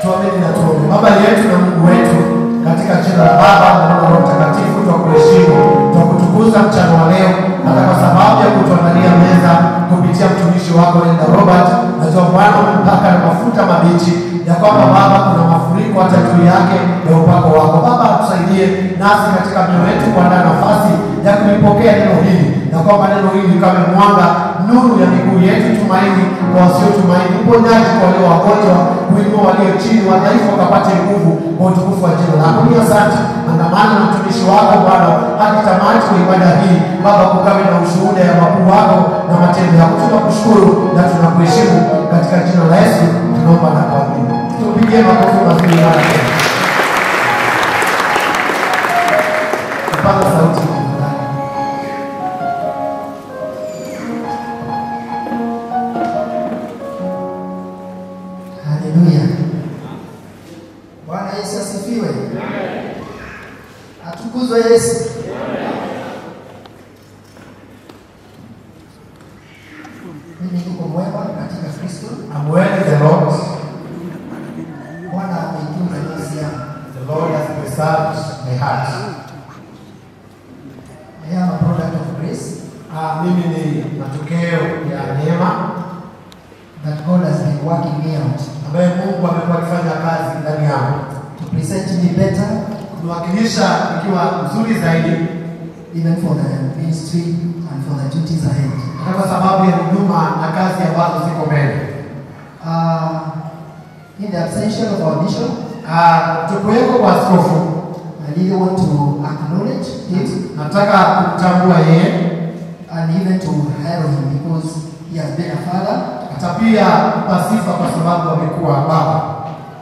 Tuamini na tuombe. Baba yetu na Mungu wetu, katika jina la Baba na Mwana na Roho Mtakatifu, tunakuheshimu, tunakutukuza mchana wa leo, hata kwa sababu ya kutuandalia meza kupitia mtumishi wako Linda Robert. Najua Bwana umempaka na mafuta mabichi, ya kwamba Baba kuna mafuriko hata juu yake ya upako wako. Baba tusaidie nasi katika mioyo yetu kuandaa nafasi ya kulipokea neno hili, na kwamba neno hili kama mwanga, nuru ya miguu yetu, tumaini kwa wasiotumaini, uponyaji kwa wale wagonjwa, kuinua walio chini, wadhaifu wakapate nguvu kwa utukufu wa jina lako. Ni asante. Andamana na mtumishi wako Bwana hadi tamati kwa ibada hii Baba, kukawe na ushuhuda ya makuu wako na matendo yako. Tunakushukuru na tunakuheshimu katika jina la Yesu tunaomba na kuamini. Tupigie makofi mazuri sana. Panga sauti. Haleluya. Bwana Yesu asifiwe. Atukuzwe Yesu. Mimi niko mwema katika Kristo. I'm well in the Lord. Bwana ameitunza nafsi yangu. The Lord has preserved my heart. I am a product of grace Mimi ni matokeo ya neema that God has been working me out ambaye Mungu amekuwa akifanya kazi ndani yangu to present me better kuniwakilisha ikiwa mzuri zaidi, even for the ministry and for the duties ahead. hata kwa sababu ya huduma na kazi ambazo ziko mbele. In the absence of our bishop, Tukuweko kwa askofu, I really want to acknowledge him nataka kumtambua yeye, and even to hail him because he has been a father, hata pia kumpa sifa kwa sababu amekuwa baba,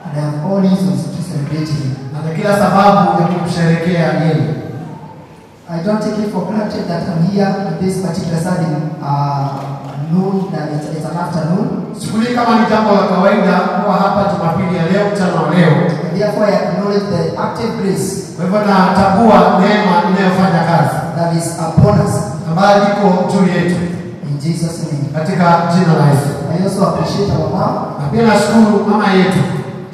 and I have all reasons to celebrate him. na kila sababu ya kumsherehekea yeye. I don't take it for granted that I'm here in this particular Sunday noon, that it's an afternoon. Shughuli kama ni jambo la kawaida kuwa hapa Jumapili ya leo, mchana wa leo. And therefore I acknowledge the active grace Kwa hivyo natambua neema inayofanya kazi that is upon us ambayo iko juu yetu in Jesus' name. katika jina la Yesu. I also appreciate our mom. Na pia nashukuru mama yetu,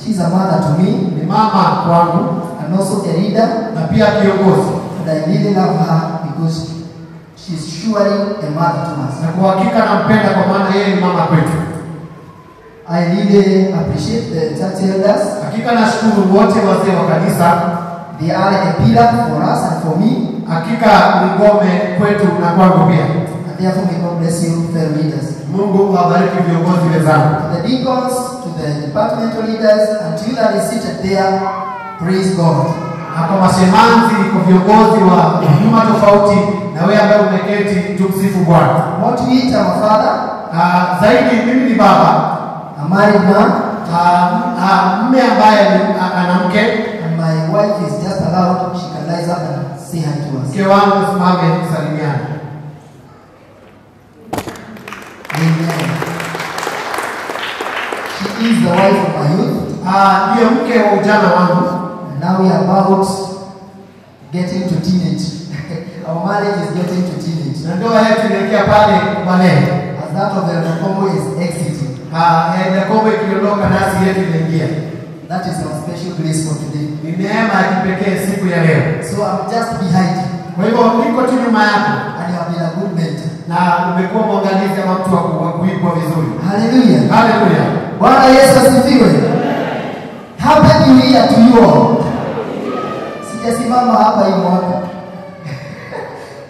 She's a mother to me ni mama kwangu and also a leader, na pia kiongozi, and I really love her because she's surely a mother to us. na kwa hakika nampenda kwa maana yeye ni mama kwetu. I really appreciate the church elders. Hakika nashukuru wote wazee wa kanisa, They are a pillar for us and for me. hakika ni ngome kwetu na kwangu pia. And therefore may God bless you, fellow leaders. Mungu awabariki viongozi wenzangu, To the deacons, to the departmental leaders, and to you that is seated there, praise God. na kwa mashemanzi, kwa viongozi wa huduma tofauti, na wewe ambaye umeketi, tumsifu Bwana. Want to meet our father, Zaidi mimi ni baba, a married man, mme ambaye ana mke. and my wife is just allowed, she can rise up and say hi to us. Mke wangu simame salimiana. Amen. She is the wife of my youth, Ndiyo mke wa ujana wangu, and now we are about getting to teenage. Our marriage is getting to teenage. na ndoa yetu inaelekea pale kubalee. As that of the Combo is exiting. Kombe ikiondoka nasi yetu inaingia. That is our special grace for today. Ni neema ya kipekee siku ya leo. So I'm just behind you, Kwa hivyo niko tu nyuma yako, and you have been a good mentor. na umekuwa mwangalizi ama mtu wa kuigwa vizuri. Hallelujah. Haleluya. Bwana Yesu asifiwe. Happy New Year to you all. Sijasimama hapa hii mwaka.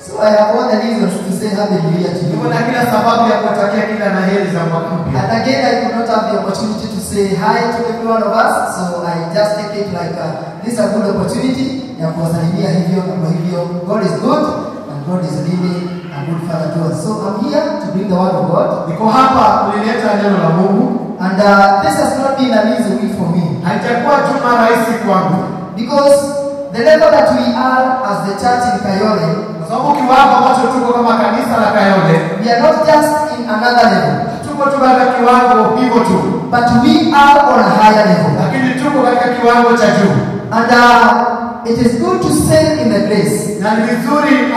So I have all the reasons to say Happy New Year to you. Niko na kila sababu ya kuwatakia kila na heri za mwaka mpya. And again, I could not have the opportunity to say hi to every one of us, so I just take it like this is a good opportunity ya kuwasalimia hivyo, na kwa hivyo God is good and God is really a good father to us. So I'm here to bring the word of God, Niko hapa kulileta neno la Mungu. and this has not been an easy week for me Haitakuwa juma rahisi kwangu, because the level that we are as the church in Kayole, kwa sababu kiwango ambacho tuko kama kanisa la Kayole, we are not just in another level, tuko tu katika kiwango hivyo tu, but we are on a higher level. lakini tuko katika kiwango cha juu. And it is good to stay in the grace, Na ni vizuri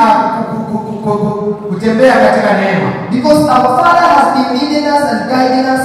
kutembea katika neema, because our Father has been leading us and guiding us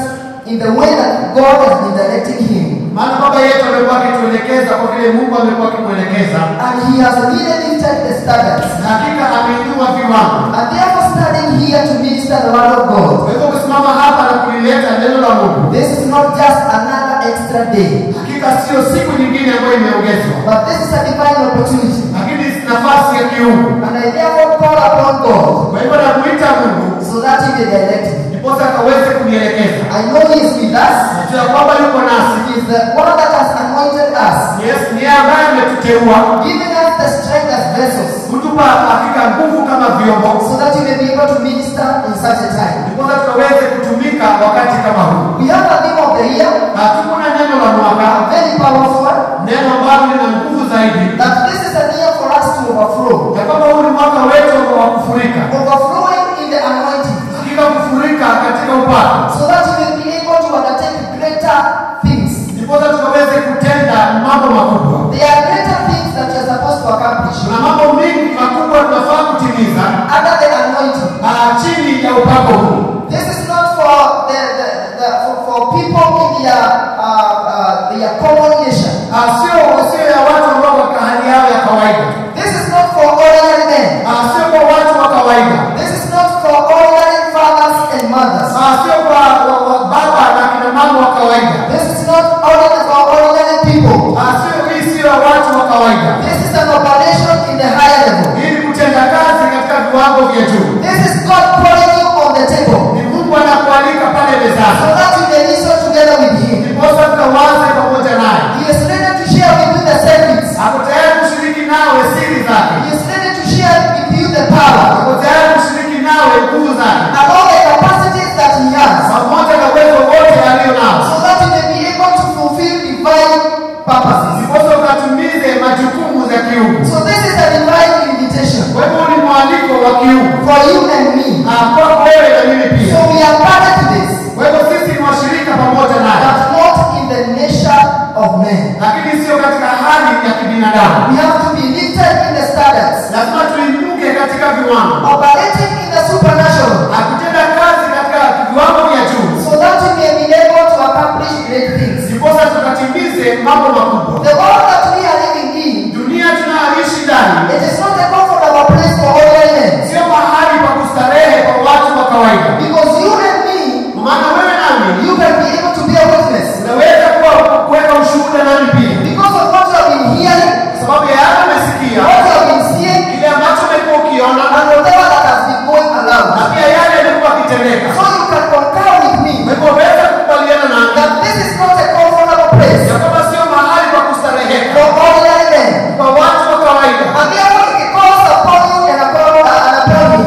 in the way that God has been directing him. Maana baba yetu amekuwa akituelekeza kwa vile Mungu amekuwa akimwelekeza. And he has really lifted the standards. Hakika ameinua viwango. And therefore standing here to minister the word of God. Kwa hivyo kusimama hapa na kulileta neno la Mungu. This is not just another extra day. Hakika sio siku nyingine ambayo imeongezwa. But this is a divine opportunity. Lakini nafasi ya kiungu. And I therefore call upon God. Kwa hivyo namuita Mungu. So that he may direct me. Ndiposa akaweze kunielekeza. I know he is with us. Najua kwamba yuko nasi. He is the one that has anointed us. Yes, ni yeye ambaye ametuteua. Giving us the strength as vessels. Kutupa hakika nguvu kama vyombo. So that we may be able to minister in such a time. Ndiposa tukaweze kutumika wakati kama huu. We have a theme of the year. Tuko na neno la mwaka. A very powerful one. Neno ambalo lina nguvu zaidi. That this is a year for us to overflow. Ya kwamba huu ni mwaka wetu wa kufurika. Overflowing in the anointing. Hakika kufurika katika upako. So that we may be able to undertake greater things. Ndiposa tukaweze kutenda mambo makubwa. There are greater things that we are supposed to accomplish. Kuna mambo mengi makubwa tunafaa kutimiza Under the anointing. Chini ya upako huu. This is not for for people in their common nation. Sio ya watu ambao kwa hali yao ya kawaida. This is not for ordinary men. Sio kwa watu wa kawaida. This is not for ordinary fathers and mothers. Sio kwa baba na kina mama wa kawaida. This is not ordinary for ordinary people. Sio ya watu wa kawaida. This is an operation in the higher level. Ili kutenda kazi katika viwango vya juu. This is God calling you on the table. Ni Mungu anakualika pale mezani. So that you may listen together with him. Ndiposa tukawaze pamoja naye. He is ready to share with you the secrets. Ako tayari kushiriki nawe siri zake. He is ready to share with you the power. Ako tayari kushiriki nawe nguvu zake. And all the capacities that he has. Pamoja na uwezo wote alio nao. So that you may be able to fulfill divine purposes. Ndiposa ukatimize majukumu za kiungu. So this is a divine invitation. Kwa hivyo ni mwaliko wa kiungu. For you and me. Kwa wewe na mimi pia. So we are part of this. Kwa hivyo sisi ni washirika pamoja naye. But not in the nature of men. Lakini sio katika hali ya kibinadamu. We have to be lifted in the standards. Lazima tuinuke katika viwango. Operating in the supernatural. Akitenda kazi katika viwango vya juu. So that we may be able to accomplish great things. Ndiposa tukatimize mambo makubwa. The world that we are living in. Dunia tunayoishi ndani. It is not a comfortable place for ordinary men. Sio mahali pa kustarehe kwa watu wa kawaida. Because you and me. Maana wewe nami. You can be able to be a witness. Unaweza kuweka ushuhuda nami pia. Because of what you have been hearing. Sababu ya yale umesikia. What you have been seeing. Kile ambacho umekuwa ukiona. And whatever that has been going around. Na pia yale yalikuwa yakitendeka. So you can concur with me. Kwa hivyo unaweza kukubaliana nami. That this is not a comfortable place. Ya kwamba sio mahali pa kustareheka. For ordinary men. Kwa watu wa kawaida. And therefore it calls upon you and upon me.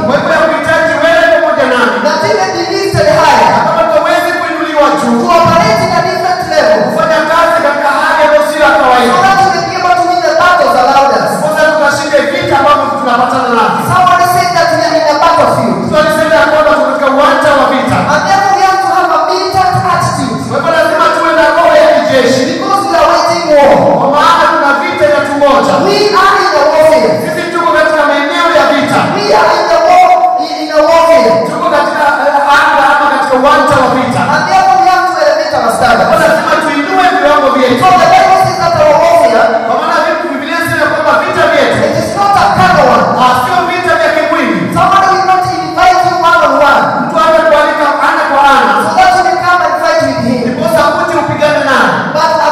Kwa hivyo yakuhitaji wewe pamoja nami. That you may be lifted higher. Kama tuweze kuinuliwa juu. To operate in a different level. Kufanya kazi katika hali ambayo sio ya kawaida. So that you may be able to win the battles around us. Kwanza tukashinde vita ambavyo tunapatana navyo. Somebody said that we are in a battlefield. Mtu alisema kwamba tuko katika uwanja wa vita. And therefore we have to have a militant attitude. Kwa hivyo lazima tuwe na roho ya kijeshi. Because we are waging war. Kwa maana kuna vita inatungoja. We are in the warfare. Sisi tuko katika maeneo ya vita. We are in the war, in a warfare. Tuko katika anga ama katika uwanja wa vita. And therefore we have to elevate our Kwa standards. lazima tuinue viwango vyetu. So the Bible says that our warfare, Kwa maana Biblia inasema kwamba vita vyetu it is not a carnal one. sio vita vya kimwili. Somebody will not invite you one on one. Mtu hata kualika ana kwa ana. So that you will come and fight with him. Ndiposa ukuje upigane naye. But a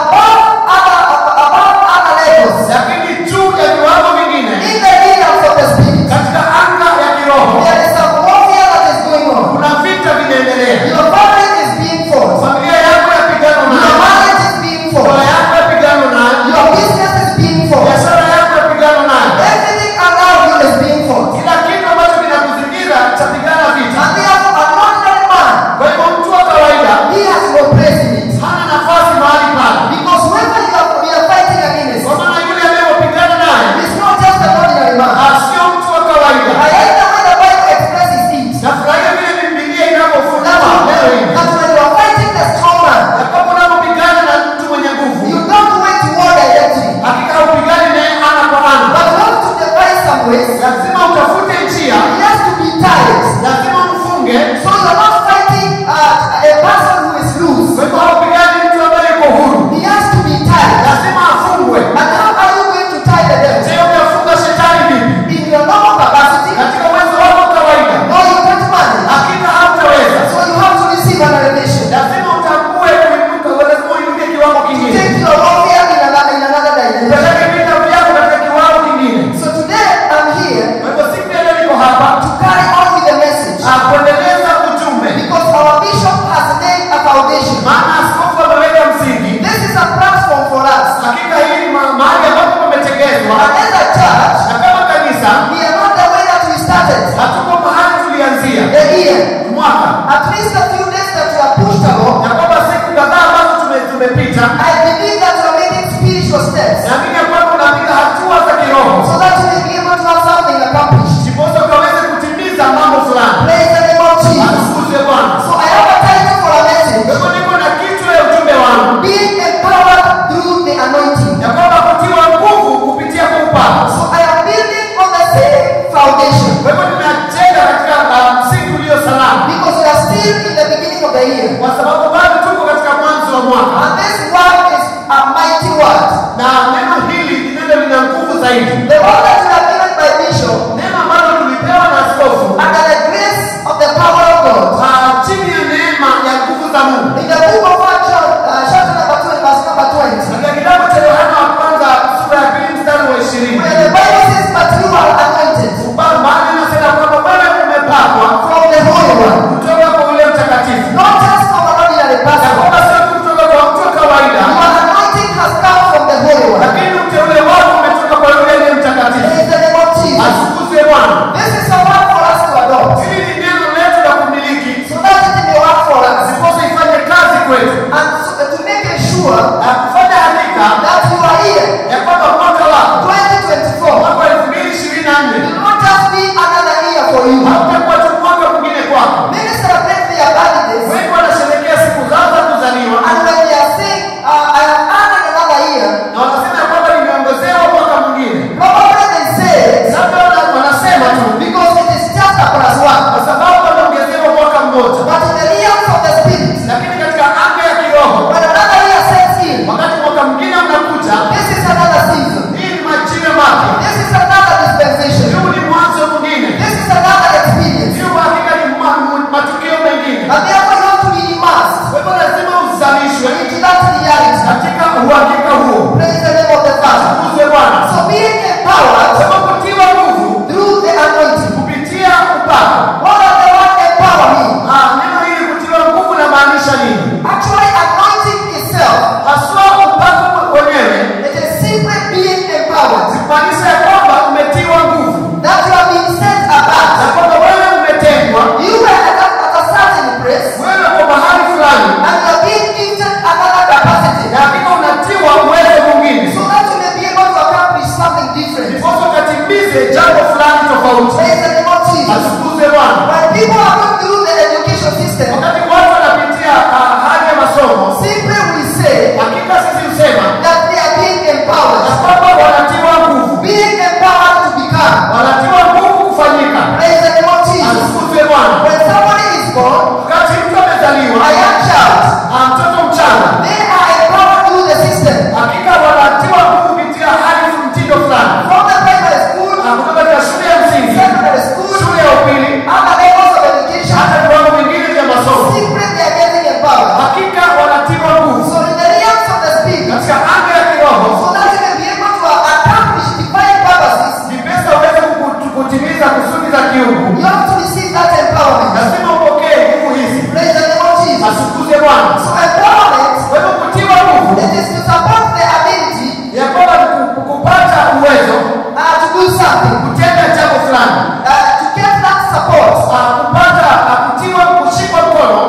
Maana askofu ameweka msingi. This is a platform for us. Hakika hii ni mahali ambapo pametegezwa. And as a church, Na kama kanisa, we are not the way that we started. hatuko mahali tulianzia. The year. Mwaka. At least a few days that we are pushed along. Na kwamba siku kadhaa ambazo tumepita. I believe that we are making spiritual steps. Naamini kwamba unapiga hatua za kiroho. So that we will be able to have something accomplished. Ndiposa ukaweze kutimiza mambo fulani. Praise the name of Jesus. Atukuzwe Bwana. So I have a title for a message. Kwa hivyo niko na kichwa ya ujumbe wangu. Being empowered through the anointing. Ya kwamba kutiwa nguvu kupitia kwa upako. So I am building on the same foundation. Kwa hivyo nimejenga katika msingi ulio salama. Because we are still in the beginning of the year. Kwa sababu bado tuko katika mwanzo wa mwaka. And this word is a mighty word. Na neno hili ni neno lina nguvu zaidi. The word that we are given by Bishop Neno ambalo tulipewa na askofu. under the grace of the power of God. Chini ya neema ya nguvu za Mungu. In the book of John, chapter number 2, verse number 20. Katika kitabu cha Yohana wa kwanza sura ya 2 mstari wa 20. Where the Bible says, but you are anointed Maana inasema kwamba wewe umepakwa from the Holy One. kutoka kwa ule mtakatifu. Not just from an ordinary Na person. kwamba sio kutoka kwa mtu wa kawaida. Your anointing has come from the Holy One. Lakini uteule wako umetoka kwa yule aliye mtakatifu. In the name of Jesus. Atukuzwe Bwana. This is a word for us to adopt. Hili ni neno letu la kumiliki. So that it may work for us. Ndiposa ifanye kazi kwetu. And so, to make sure Na kufanya hakika that you are here. ya kwamba mwaka wako 2024 mwaka 2024 will not just be another year for you. hautakuwa tu mwaka mwingine kwako. Many celebrate their birthdays. Wengi wanasherehekea siku zao za kuzaliwa And when they are saying, I have added another year, na wanasema ya kwamba nimeongezewa mwaka mwingine. probably they say it Labda wanasema tu because it is just a plus one. kwa sababu wameongezewa mwaka mmoja. But in the realms of the Spirit, Lakini katika anga ya kiroho, when another year sets in, wakati mwaka mwingine unakuja, this is another season. hii ni majira mapya. This is another dispensation. Huu ni mwanzo mwingine. This is another experience. Hii hakika ni matukio mengine. And therefore you have to be immersed Kwa hivyo lazima uzalishwe into that reality. katika uhakika huo. Praise the name of the Father. Tukuzwe Bwana. So being empowered Sema kutiwa nguvu through the anointing. kupitia upako. What does the word empower mean? Neno hili kutiwa nguvu inamaanisha nini? Actually, anointing itself, Haswa upako wenyewe it is simply being empowered. maanisha ya kwamba umetiwa nguvu. That you have been set Na apart. kwamba wewe umetengwa, You were at a certain place, wewe kwa mahali fulani. and you are being gifted another capacity. Na hakika unatiwa uwezo mwingine. So that you may be able to accomplish something different. Ndiposa ukatimize jambo fulani tofauti. Praise the name of Jesus. Atukuzwe Bwana. When people are going through the education system, Wakati watu wanapitia hali ya masomo, simply we say hakika sisi husema that they are being ya empowered. kwamba wanatiwa nguvu. Being empowered to become. Wanatiwa nguvu kufanyika. Praise the name of Jesus. Atukuzwe Bwana. When somebody is born, Wakati mtu amezaliwa, a young child, mtoto mchanga, they are empowered through the system. hakika wanatiwa nguvu kupitia hali mtindo fulani. From the primary school, Kutoka katika shule ya msingi, secondary school, shule ya upili, other levels of education, hata viwango vingine vya masomo, simply they are getting empowered. hakika wanatiwa nguvu So in the realms of the Spirit, katika anga ya kiroho, so that you may be able to accomplish divine purposes, ni pesa uweze kutimiza kusudi za kiungu. you have to receive that empowerment. Lazima upokee nguvu hizi. Praise the name of Jesus. Asukuze Bwana. So empowerment, Kwa hivyo kutiwa nguvu it is to support the ability ya kwamba kupata uwezo to do something, kutenda jambo fulani, to get that support kupata kutiwa kushikwa mkono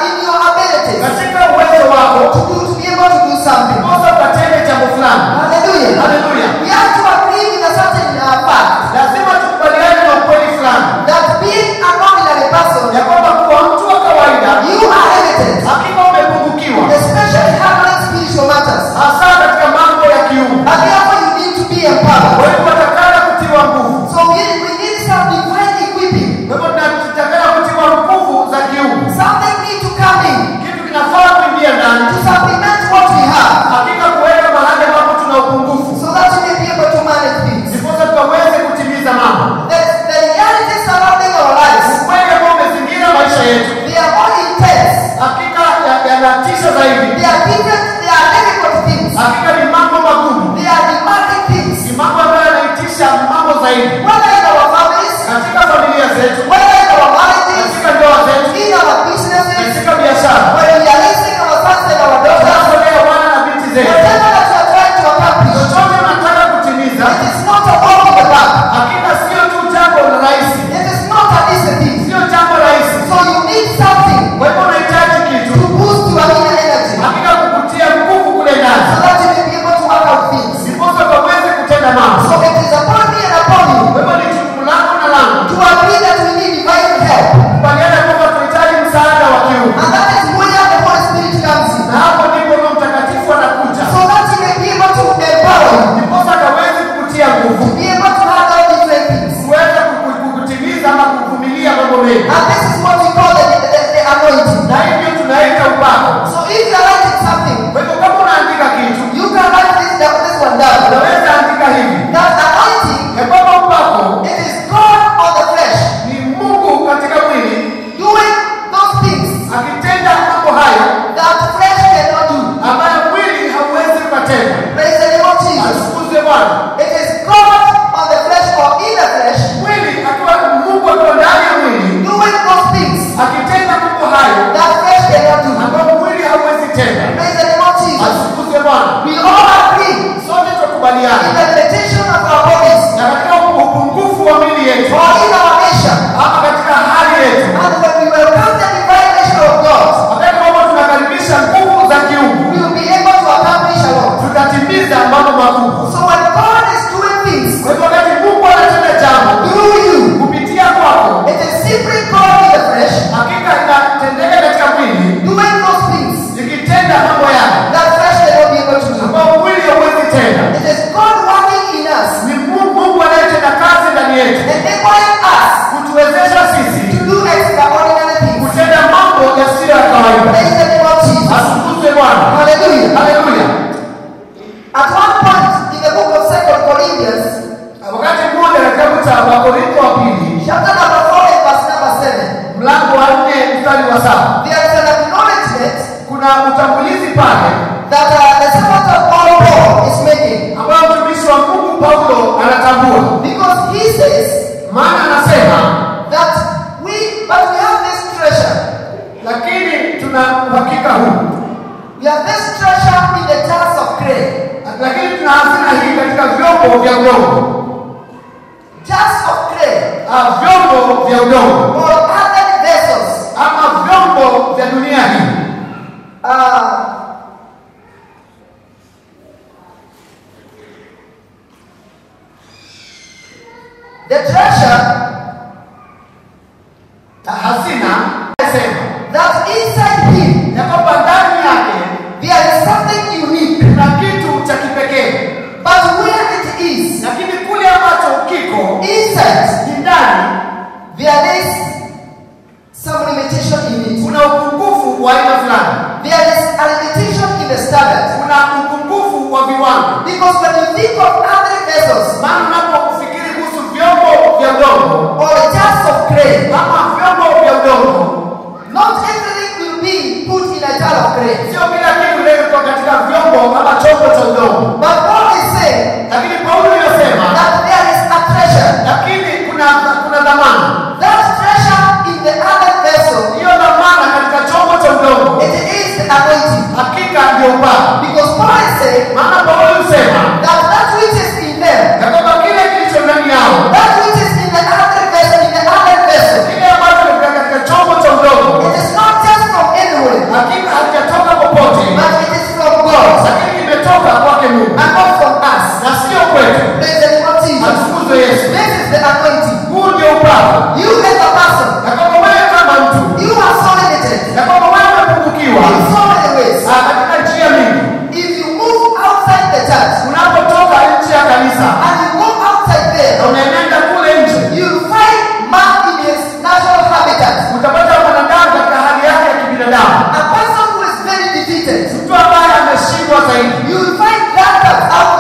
in your abilities katika uwezo wako, to be able to do something. ndiposa ukatende jambo fulani. Hallelujah. Haleluya. We have to agree with a certain fact Lazima tukubaliane na ukweli fulani that being an ordinary person, ya kwamba kuwa mtu wa kawaida you are limited, hakika umepungukiwa, especially handling spiritual matters. hasa katika mambo ya kiungu. And therefore you need to be empowered. Kwa hivyo watakana kutiwa nguvu. So we need some divine equipping. Kwa hivyo tunatakana kutiwa nguvu za kiungu. Something need to come in Kitu kinafaa kuingia ndani, to supplement what we have, hakika kuweka mahali ambapo tuna upungufu, so that you may be able to manage things. ndiposa tukaweze kutimiza mambo. The realities surrounding our lives, Ukweli ambao umezingira maisha yetu, they are more intense. hakika yanatisha zaidi. They are different, they are difficult things. Hakika ni mambo magumu, They are demanding things. ni mambo ambayo yanaitisha mambo zaidi Whether in our families, katika familia zetu, whether in our marriages, katika ndoa zetu, in our businesses, katika biashara, when we are raising our makubwa. So when God is doing things Kwa hivyo wakati Mungu anatenda jambo through you, kupitia kwako, it is simply God in the flesh hakika inatendeka katika mwili, doing those things ikitenda mambo yake that flesh cannot be able to do. ambao mwili hauwezi tenda. It is God working in us, Ni Mungu anayetenda kazi ndani yetu, enabling us kutuwezesha sisi to do extraordinary things. kutenda mambo yasiyo ya kawaida. Praise the name of Jesus. Atukuzwe Bwana. Hallelujah. Haleluya. At one point in the book of 2 Corinthians, Wakati mmoja katika kitabu cha Wakorintho wa pili, chapter number 4 and verse number 7, mlango wa 4 mstari wa 7, there is an acknowledgement kuna utangulizi pale that the servant of God Paul is making. ambao mtumishi wa Mungu Paulo anatambua. Because he says Maana anasema, that we have this treasure. lakini tuna uhakika huu. We have this treasure in the jars of clay. Lakini tuna hazina hii katika vyombo vya udongo. Jars of clay. Vyombo vya udongo. Or other vessels. Ama vyombo vya dunia hii. The treasure, hazina, nasema that inside him, ya kwamba ndani yake there is something unique. kuna kitu cha kipekee. But where it is, Lakini kule ambacho kiko inside, ndani, there is some limitation in it. kuna upungufu wa aina fulani. There is a limitation in the standard. Kuna upungufu wa viwango. Because when you think of other vessels, Maana unapofikiri kuhusu vyombo vya udongo or jars of clay, ama vyombo vya udongo, not everything will be put in a jar of clay. sio kila kitu leo kwa katika vyombo ama chombo cha udongo. But Paul is saying Lakini Paulo yosema, that there is a treasure. lakini kuna dhamana. That treasure in the other vessel, Hiyo dhamana katika chombo cha udongo it is the anointing. hakika ndio upako. Because Paul is saying Maana Paulo yosema that which is in them, ya kwamba kile kilicho ndani yao, that which is in the other vessel, kile ambacho kiko katika chombo cha udongo, it is not just from anywhere, hakika hakijatoka popote, but it is from God lakini kimetoka kwake Mungu and not from us. na sio kwetu. Praise the name of Jesus. Atukuzwe Yesu. This is the anointing. Huu ndio upako. You as a person, Ya kwamba wewe kama mtu, you are so limited ya kwamba wewe umepungukiwa in so many ways. katika njia mingi. If you move outside the church Unapotoka nje ya kanisa and you go outside there, na unaenda kule nje, you'll find man in his natural habitat. utapata mwanadamu katika hali yake ya kibinadamu, A person who is very defeated. mtu ambaye ameshindwa zaidi. You'll find that out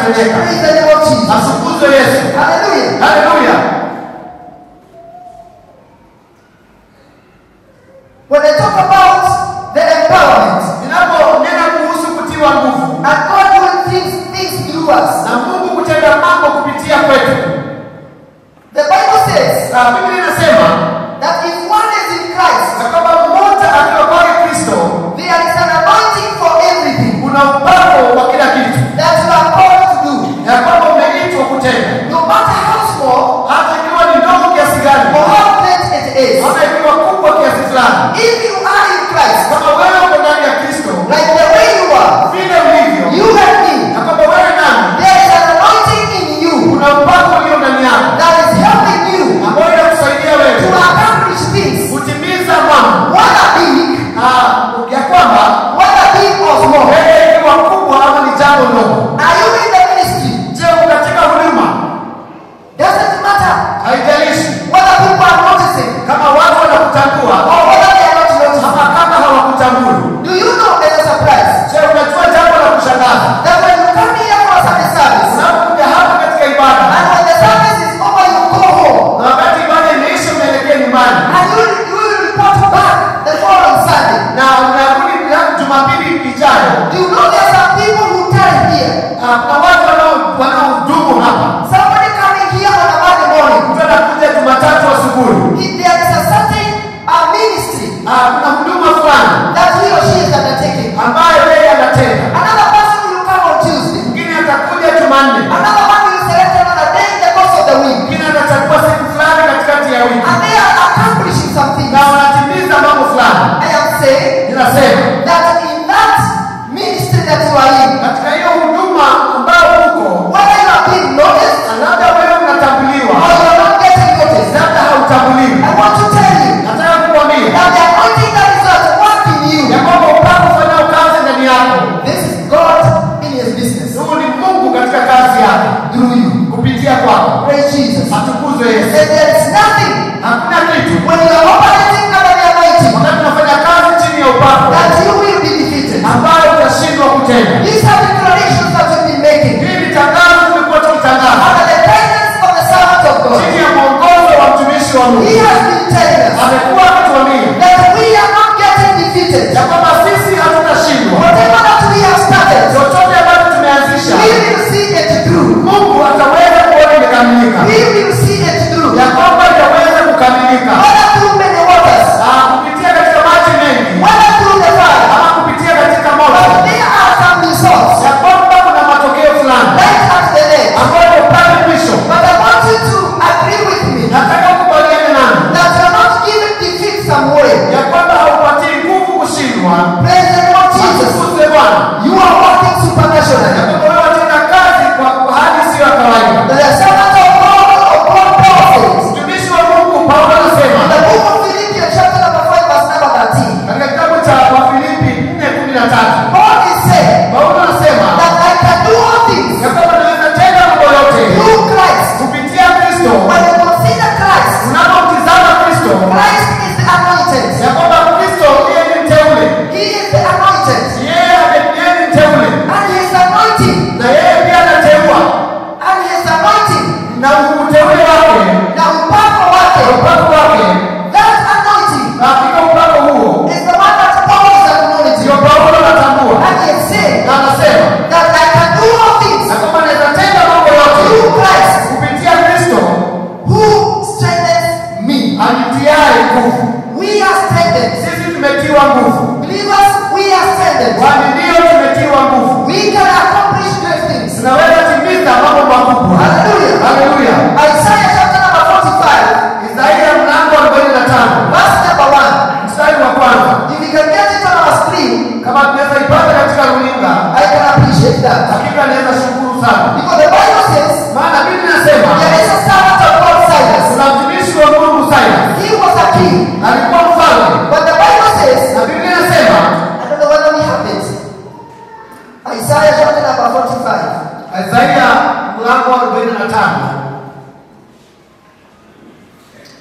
yanatendeka. Praise the name of Jesus. Atukuzwe Yesu. Hallelujah. Haleluya. When I talk about the empowerment, Ninaponena kuhusu kutiwa nguvu and God doing things through us, na Mungu kutenda mambo kupitia kwetu, the Bible says Biblia inasema that if one is in Christ, kama mmoja akiwa kwa Kristo, there is an anointing for everything kuna upako wa kila kitu, that you are called to do. ya kwamba umeitwa kutenda, No matter how small hata ikiwa ni ndogo kiasi gani, or how great it is. hata ikiwa kubwa kiasi fulani. If you are in Christ, Kama wewe uko ndani ya Kristo, like the way you are, vile ulivyo, you and me, na kwamba wewe nani, there is an anointing in you kuna upako ulio ndani yako that is helping you ambao inakusaidia to wewe accomplish things, kutimiza mambo, whether big, ya kwamba whether big or small. wewe ikiwa kubwa ama ni jambo ndogo. Are you in the ministry? Je, uko katika huduma? Doesn't matter Haijalishi whether people are noticing kama watu wanakutambua or whether they are not noticing. ama kama hawakutambui. Do you know there's a surprise Je, unajua jambo la kushangaza? that when you come here for a Sunday service, Unapokuja hapa katika ibada and when the service is over, you go home, na wakati ibada imeisha unaelekea nyumbani and you will report back the following Sunday. na unarudi Jumapili ijayo, Do you know there are some people who tarry here? kuna watu wanaohudumu hapa. Somebody coming here on a Monday morning. Mtu anakuja Jumatatu asubuhi, If there is a certain ministry kuna huduma fulani that he or she is undertaking, ambayo yeye anatenda. another person will come on Tuesday. Mwingine atakuja Jumanne, Another one will select another day in the course of the week. mwingine atachagua siku fulani katikati ya wiki And they are accomplishing something. na wanatimiza mambo fulani. I am saying Ninasema that in that ministry that you are in, katika hiyo huduma ambayo uko, whether you are being noticed labda wewe or unatambuliwa, you are not getting noticed, labda hautambuliwi, I want to tell you nataka kukwambia that the anointing that is at work in you, ya kwamba upako ufanyao kazi ndani yako, this is God in his business huu ni Mungu katika kazi yake through you. kupitia kwako. Praise Jesus. Atukuzwe He Yesu. said there is nothing Hakuna kitu when you are operating under the anointing wakati unafanya kazi chini ya upako that you will be defeated. ambayo utashindwa kutenda. These are declarations that we've been making Hii ni tangazo tumekuwa tukitangaza under the guidance of the servant of God. chini ya mwongozo wa mtumishi wa He Mungu. has been telling us Amekuwa akituambia that we are not getting defeated. ya kwamba sisi hatutashindwa. Whatever that we have started, Chochote ambacho tumeanzisha, we will see it through. Mungu ataweza kuona imekamilika, We will see it through. ya kwamba itaweza kukamilika, Whether through many waters, kupitia katika maji mengi whether through the fire, ama kupitia katika but moto, there are some results ya kwamba kuna matokeo fulani right at the end. ambayo pale mwisho. But I want you to agree with me Nataka kubaliana nami that you are not given defeat somewhere. ya kwamba haupatii nguvu kushindwa. Praise the Lord Jesus. Atukuzwe Bwana. You are working Ya supernaturally. kwamba wewe watenda kazi kwa hali isiyo ya kawaida. The servant of God prophets. Mtumishi wa Mungu Paulo In anasema the book of Philippians chapter number 5 verse number 13. katika kitabu cha Wafilipi 4:13, Paul is saying Paulo anasema that I can do all things ya kwamba naweza tenda mambo yote through Christ. kupitia Kristo. When you consider Christ, Unapomtizama Kristo, Christ is the anointed. ya kwamba Kristo yeye ni mteule, He is the anointed. yeye ni mteule And his anointing, na yeye pia anateua, and his anointing, na uteule wake na upako wake, upako wake, that anointing katika upako huo is the one that Paul is acknowledging. ndio Paulo anatambua And he is saying na anasema that I can do all things na kwamba naweza tenda mambo yote through Christ kupitia Kristo who strengthens me. anitiaye nguvu. We are strengthened. Sisi tumetiwa nguvu, Believers, we are strengthened. kwani ndio tumetiwa nguvu, We can accomplish great things. tunaweza timiza mambo makubwa. Hallelujah. Haleluya. Isaiah chapter number 45, Isaia mlango wa 45 verse number 1. mstari wa kwanza. If you can get it on our screen, Kama tunaweza ipata katika runinga, I can appreciate that. hakika naweza shukuru sana, Because the Bible says maana Biblia inasema there is a servant of God, Silas. kuna mtumishi wa Mungu Silas He was a king. alikuwa mfalme, But the Bible says, na Biblia inasema I don't know whether we have it. Isaiah chapter number 45. Isaia mlango wa 45.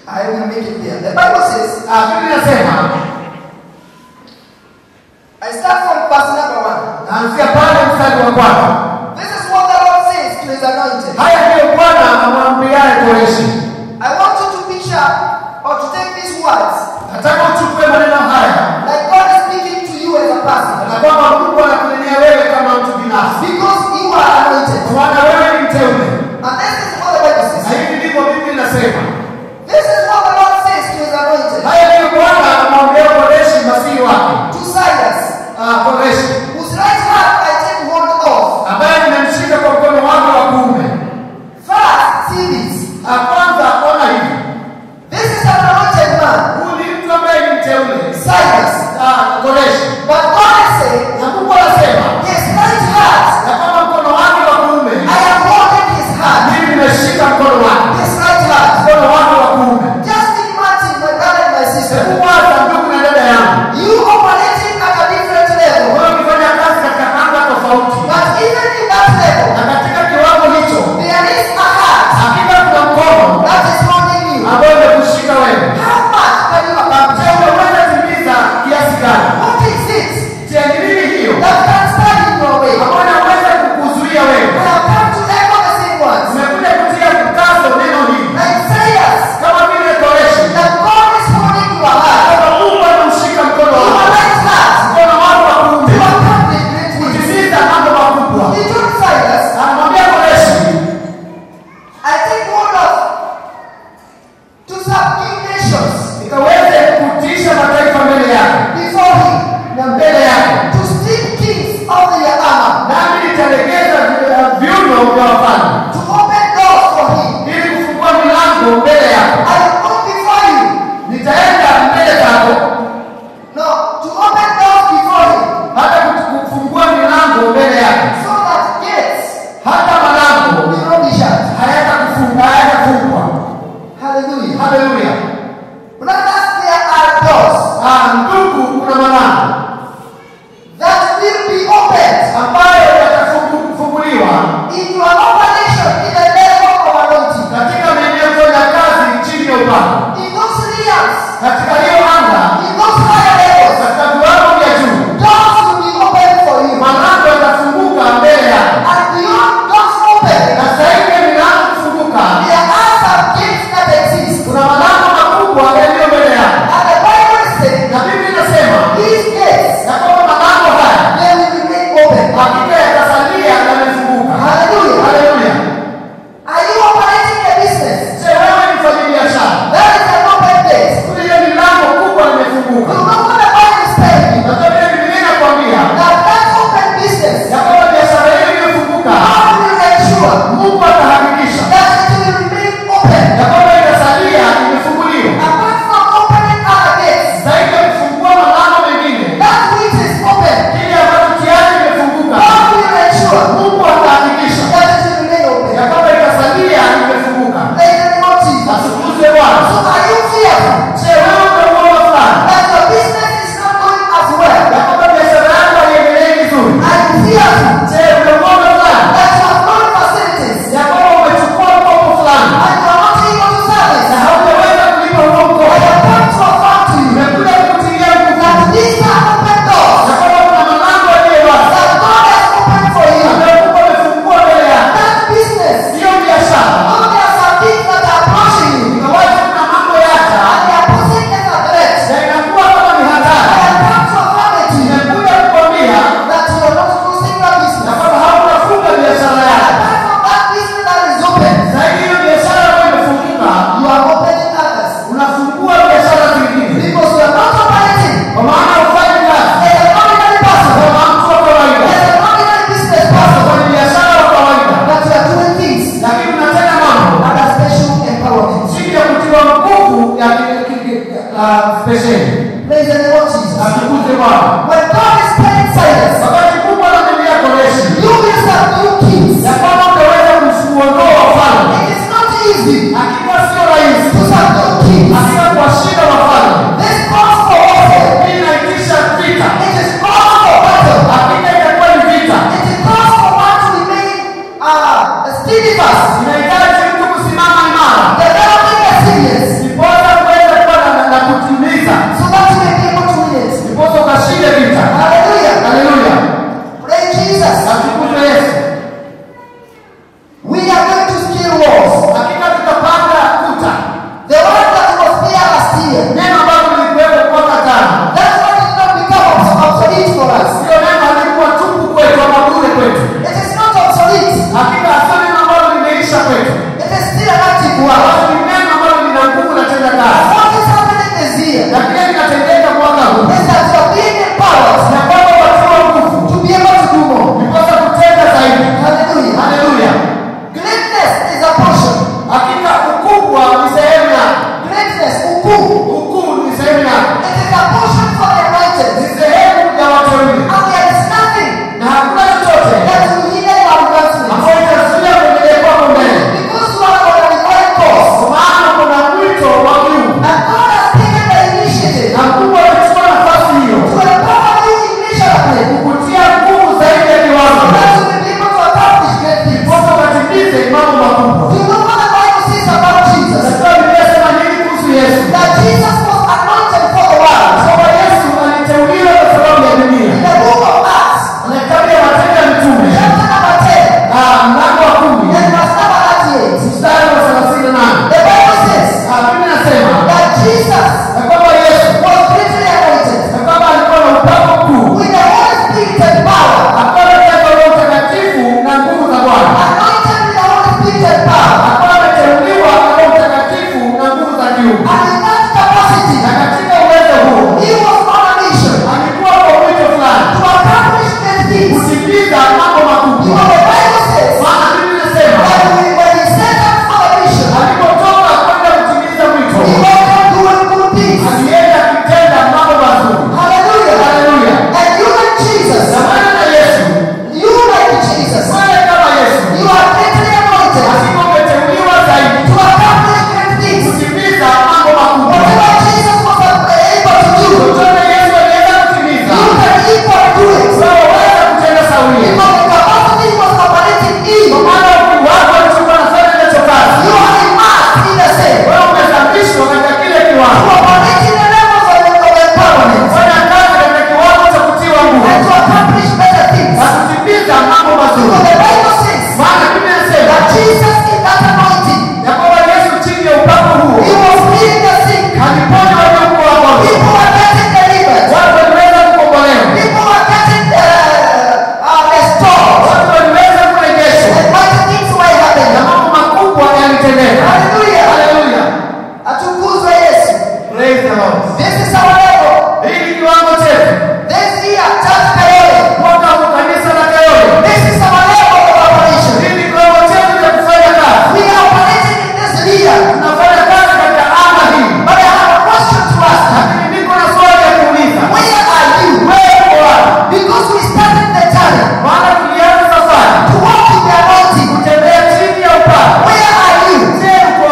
I will make it there. The Bible says, Biblia inasema, I start from verse number 1. naanzia pale mstari wa kwanza. This is what the Lord says Inahitaji mtu kusimama imara. Developing resilience. Ndiposa kuweza kuwa na kutimiza. So that you may be able to win it. Ndiposa ukashinde vita. Hallelujah. Hallelujah. Praise Jesus. Atukuzwe Yesu. We are going to scale walls. Hakika tutapanda kuta. The one that was there last year. Neno ambalo lilikuwepo mwaka jana. That's what did not become obsolete for us. Sio neno halikuwa tupu kwetu ama bure kwetu. It is not obsolete. Hakika sio neno ambalo limeisha kwetu. It is still an active word. Ni neno ambalo lina nguvu na tenda kazi. What is happening this year? Na kile kinatendeka mwaka huu. Is that you are being empowered Na kwamba watiwa nguvu. to be able to do more. Ndiposa kutenda zaidi. Hallelujah. Hallelujah. Greatness is a portion. Hakika ukubwa ni sehemu ya. Greatness, ukuu. Ukuu ni sehemu ya. It is a portion for the anointed. Ni sehemu ya wateule. And there is nothing Na hakuna chochote that will hinder your advancement. ambayo itazuia kuendelea kwako mbele. Because you are on a divine course. Kwa maana kuna mwito wa kiungu. And God has taken the initiative Na Mungu amechukua nafasi hiyo. to empower you immeasurably. Kukutia nguvu zaidi ya kiwango. That you will be able to accomplish great things. Ndiposa ukatimize mambo makubwa. You know what the Bible says about Jesus? Katika Biblia inasema nini kuhusu Yesu? That Jesus was anointed for the world. Kwamba Yesu aliteuliwa kwa sababu ya dunia. In the book of Acts, Na kitabu ya Matendo ya Mitume, chapter number 10, mlango wa 10, and verse number 38, mstari wa 38. the Bible says Biblia inasema that Jesus na kwamba Yesu was greatly anointed na kwamba alikuwa na upako mkuu. with the Holy Spirit and power. Alikuwa amejazwa Roho Mtakatifu na nguvu za Bwana. Anointed with the Holy Spirit and power. Alikuwa ameteuliwa na Roho Mtakatifu na nguvu za kiungu. And in that capacity, Na katika uwezo huo he was on a mission alikuwa kwa mwito fulani to accomplish great things. kutimiza mambo makubwa. Because the Bible says Maana Biblia inasema that when he set out for the mission, alipotoka kwenda kutimiza mwito, he walked doing good things. alienda akitenda mambo mazuri. Hallelujah. Haleluya. And you like Jesus, Na wewe na Yesu, you like Jesus, wewe kama Yesu, you are greatly anointed hakika umeteuliwa zaidi to accomplish great things. kutimiza mambo makubwa. Whatever Jesus was able to do, Chochote Yesu aliweza kutimiza, you can equal to it. wewe waweza kutenda sawia. Because the capacity was operating in, Kwa maana ukuu wako ulichokuwa unafanya hicho kazi, you are immersed in the same. wewe umezamishwa katika kile To kiwango. operate in the levels of empowerment Fanya kazi katika kiwango cha kutiwa nguvu and to accomplish better things. na kutimiza mambo Because mazuri. the Bible says Maana Biblia inasema that Jesus in that anointing, ya kwamba Yesu chini ya upako huo he was healing the sick. aliponya waliokuwa wagonjwa, People were getting delivered. watu waliweza kukombolewa, People were getting restored. watu waliweza kurejeshwa And mighty things were na happening. mambo makubwa yalitendeka. Hallelujah. Haleluya. Atukuzwe Yesu. Praise the Lord. This is our level. Hii ni kiwango chetu. This year, Church Kayole. Mwaka wa kanisa la Kayole. This is our level of operation. Hii ni kiwango chetu cha kufanya kazi. We are operating in this year. Tunafanya kazi katika anga hii. But I have a question to ask. Lakini niko na swali ya kuuliza. Where are you? Wewe uko wapi? Because we started the journey Maana tulianza safari to walk in the anointing. kutembea chini ya upako. Where are you? Je, uko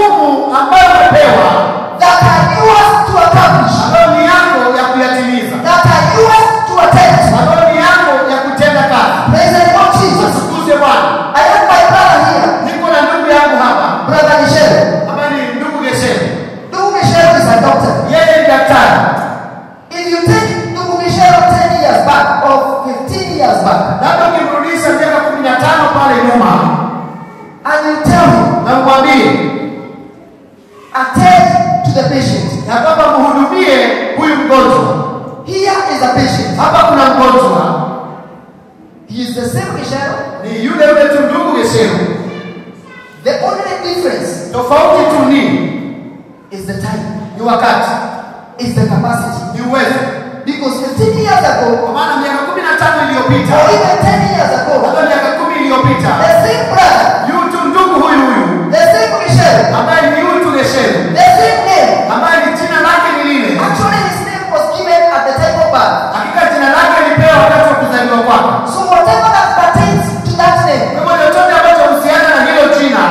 majukumu ambayo umepewa that are yours to accomplish, ambayo ni yako ya kuyatimiza, that are yours to attend. ambayo ni yako ya kutenda kazi. Praise the Lord Jesus. Tukuze Bwana. I have my brother here, Niko na ndugu yangu hapa Brother Michelle. ambaye ni ndugu Gesheni. Ndugu Michelle is a doctor. Yeye ni daktari. If you take Ndugu Michelle 10 years back or 15 years back, Labda ukimrudisha miaka 15 pale nyuma and you tell him, na mwambie attend to the patient. na kwamba mhudumie huyu mgonjwa. Here is a patient. Hapa kuna mgonjwa. He is the same Michelle. Ni yule tu ndugu Gesheni. The only difference Tofauti tu is the time, ni wakati, is the capacity. ni uwezo. Because 15 years ago, Kwa maana miaka 15 iliyopita, or even 10 years ago, hata miaka 10 iliyopita, the same brother, yutu ndugu huyu the same Michelle, ambaye ni yutu Gesheni, the same name. ambaye ni jina lake ni lile. Actually, his name was given at the time of birth. Hakika jina lake lipewa wakati wa kuzaliwa kwake. So whatever that pertains to that name, Kwa hivyo chochote ambacho husiana na hilo jina,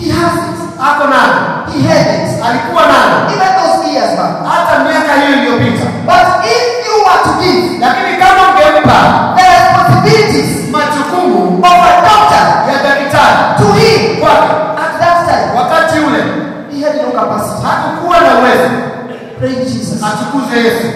he has it. ako nalo, He had it. alikuwa nalo Even those years back. hata miaka hiyo iliyopita. But if you were to give Lakini kama ungempa the responsibilities majukumu of a doctor ya daktari to him kwake at that time, wakati ule, he had no capacity. hakukuwa na uwezo. Praise Jesus. Atukuze Yesu.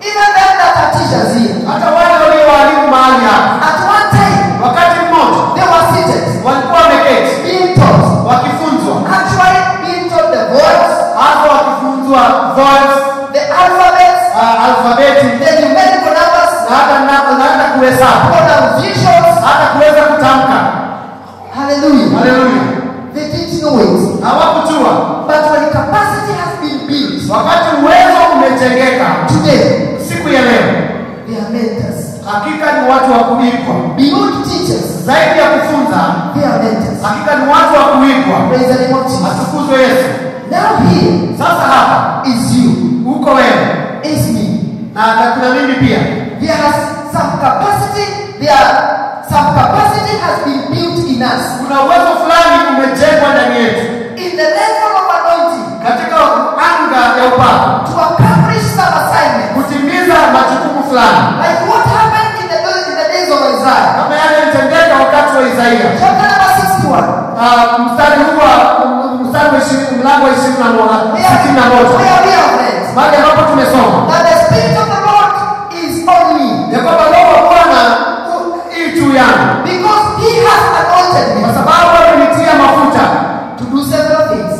Even them that are teachers here, Hata wale waliowaalimu mahali hapa, at one time, wakati mmoja they were seated, walikuwa wameketi being taught, wakifunzwa, actually being taught the words, hapo wakifunzwa voice, the alphabets, alfabeti the numerical numbers, na hata kuhesabu, pronunciations. hata kuweza kutamka. Hallelujah. Haleluya. They didn't know it. Hawakujua. But when capacity has been built Wakati uwezo umejengeka today, siku ya leo, they are mentors. hakika ni watu wa kuigwa. Beyond teachers, Zaidi ya kufunza, they are mentors. hakika ni watu wa kuigwa. Praise the name of Jesus. Atukuzwe Yesu. Now here Sasa hapa is you, uko wewe is me. na kuna mimi pia. There has some capacity, some capacity has been built in us. Kuna uwezo fulani umejengwa ndani yetu In the level of anointing katika anga ya upako to accomplish some assignment. kutimiza majukumu fulani, Like what happened in the days of Isaiah. kama yale yalitendeka wakati wa Isaia. Chapter number 61. Mstari huu wa mlango wa 61 Where we are read mahali ambapo tumesoma that the Spirit of the Lord is on me, ya kwamba Roho wa Bwana ii juu yangu, because He has anointed me kwa sababu amenitia mafuta to do several things.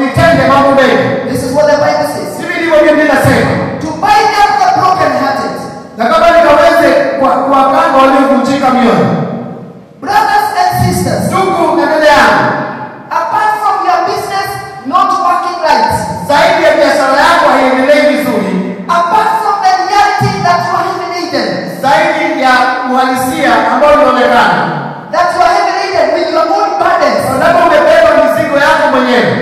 nitende mambo mengi. This is what the Bible says. Hivi ndivyo Biblia inasema, To bind up the brokenhearted, na kama nikaweze kuwaganga waliovunjika mioyo. brothers and sisters. Ndugu na dada yangu, Apart from your business not working right, zaidi ya biashara yako haiendelei vizuri, apart from the reality that you are heavy laden, zaidi ya uhalisia ambao unaonekana, that you are heavy laden with your own burdens, sababu umebeba mizigo yako mwenyewe,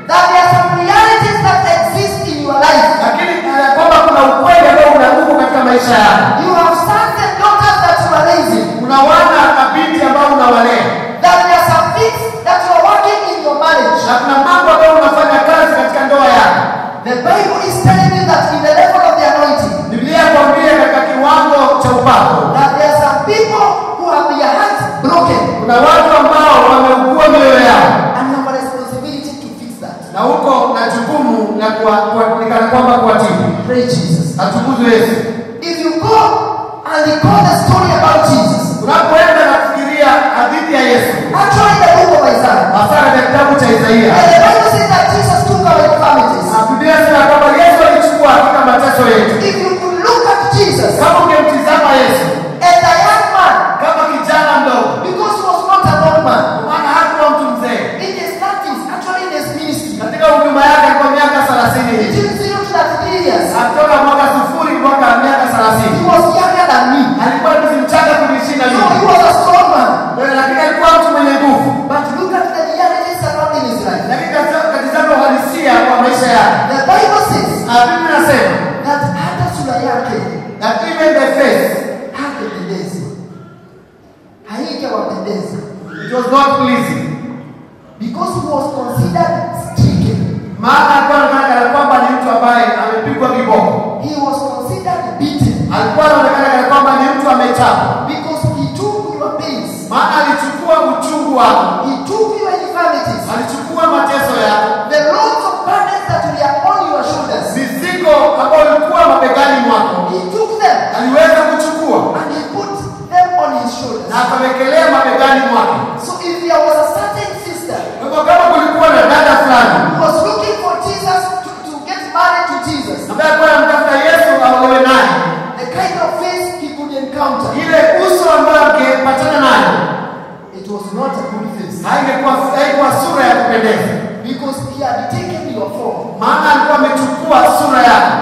that there are some realities that exist in your life. lakini kwamba kuna ukweli ambao unagumu katika maisha yako. You have sons and daughters that you are raising, Kuna wana na binti ambao unawalea, that there are some things that you are working in your marriage. na kuna mambo ambayo unafanya kazi katika ndoa yako. The Bible is telling you that in the level of the anointing, Biblia yakwambia katika kiwango cha upako, that there are some people who have their hearts broken, kuna watu ambao wameugua mioyo yao, and you have a responsibility to fix that. na huko na jukumu la kuonekana kwamba kuwatibu. Praise Jesus. Atukuzwe Yesu. If you go and recall the story about Jesus, Unapoenda na kufikiria hadithi ya Yesu, actually in the book of Isaiah, hasa katika kitabu cha Isaia, and the Bible says that Jesus took our infirmities. na Biblia inasema kwamba Yesu alichukua hakika mateso yetu. If you could look at Jesus Kama ungemtizama Yesu as a young man, kama kijana mdogo, because he was not an old man, maana hakuwa mtu mzee, in his 30s, actually in his ministry, katika huduma yake alikuwa miaka 30 hivi, between 0 to 33 years, kutoka mwaka 0 mpaka miaka he 30. was younger than me. Alikuwa ni mchanga kunishinda No, mimi, he was a strong man. lakini alikuwa mtu mwenye nguvu. But look at the realities surrounding his life. Lakini katika uhalisia wa maisha yake, The Bible says Biblia inasema that hata sura yake that even the face, hakupendeza, haingewapendeza. it was not pleasing. Because he was considered stricken. Maana alikuwa anaonekana kwamba ni mtu ambaye amepigwa viboko. He was considered beaten. Alikuwa anaonekana kwamba ni mtu amechapwa. Because he took your pains. Maana alichukua uchungu wako. He took your infirmities. Alichukua mateso yako. The loads of burdens that were on your shoulders. Mizigo ambayo ilikuwa mabegani mwako. He took them. Aliweza kuchukua. And he put them on his shoulders. Na akawekelea mabegani mwake. So if there was a certain sister Kwa kama kulikuwa na dada fulani who was looking for Jesus to get married to Jesus, ambaye alikuwa anamtafuta Yesu aolewe naye, the kind of face he could encounter, ile uso ambayo angepatana nayo, it was not a good face. haikuwa sura ya kupendeza, Because he had taken your form. maana alikuwa amechukua sura yako.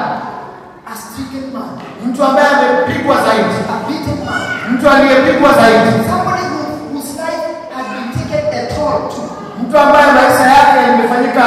A stricken man, Mtu ambaye amepigwa zaidi, a beaten man, mtu aliyepigwa zaidi, somebody whose life had been taken a toll to. mtu ambaye maisha yake yamefanyika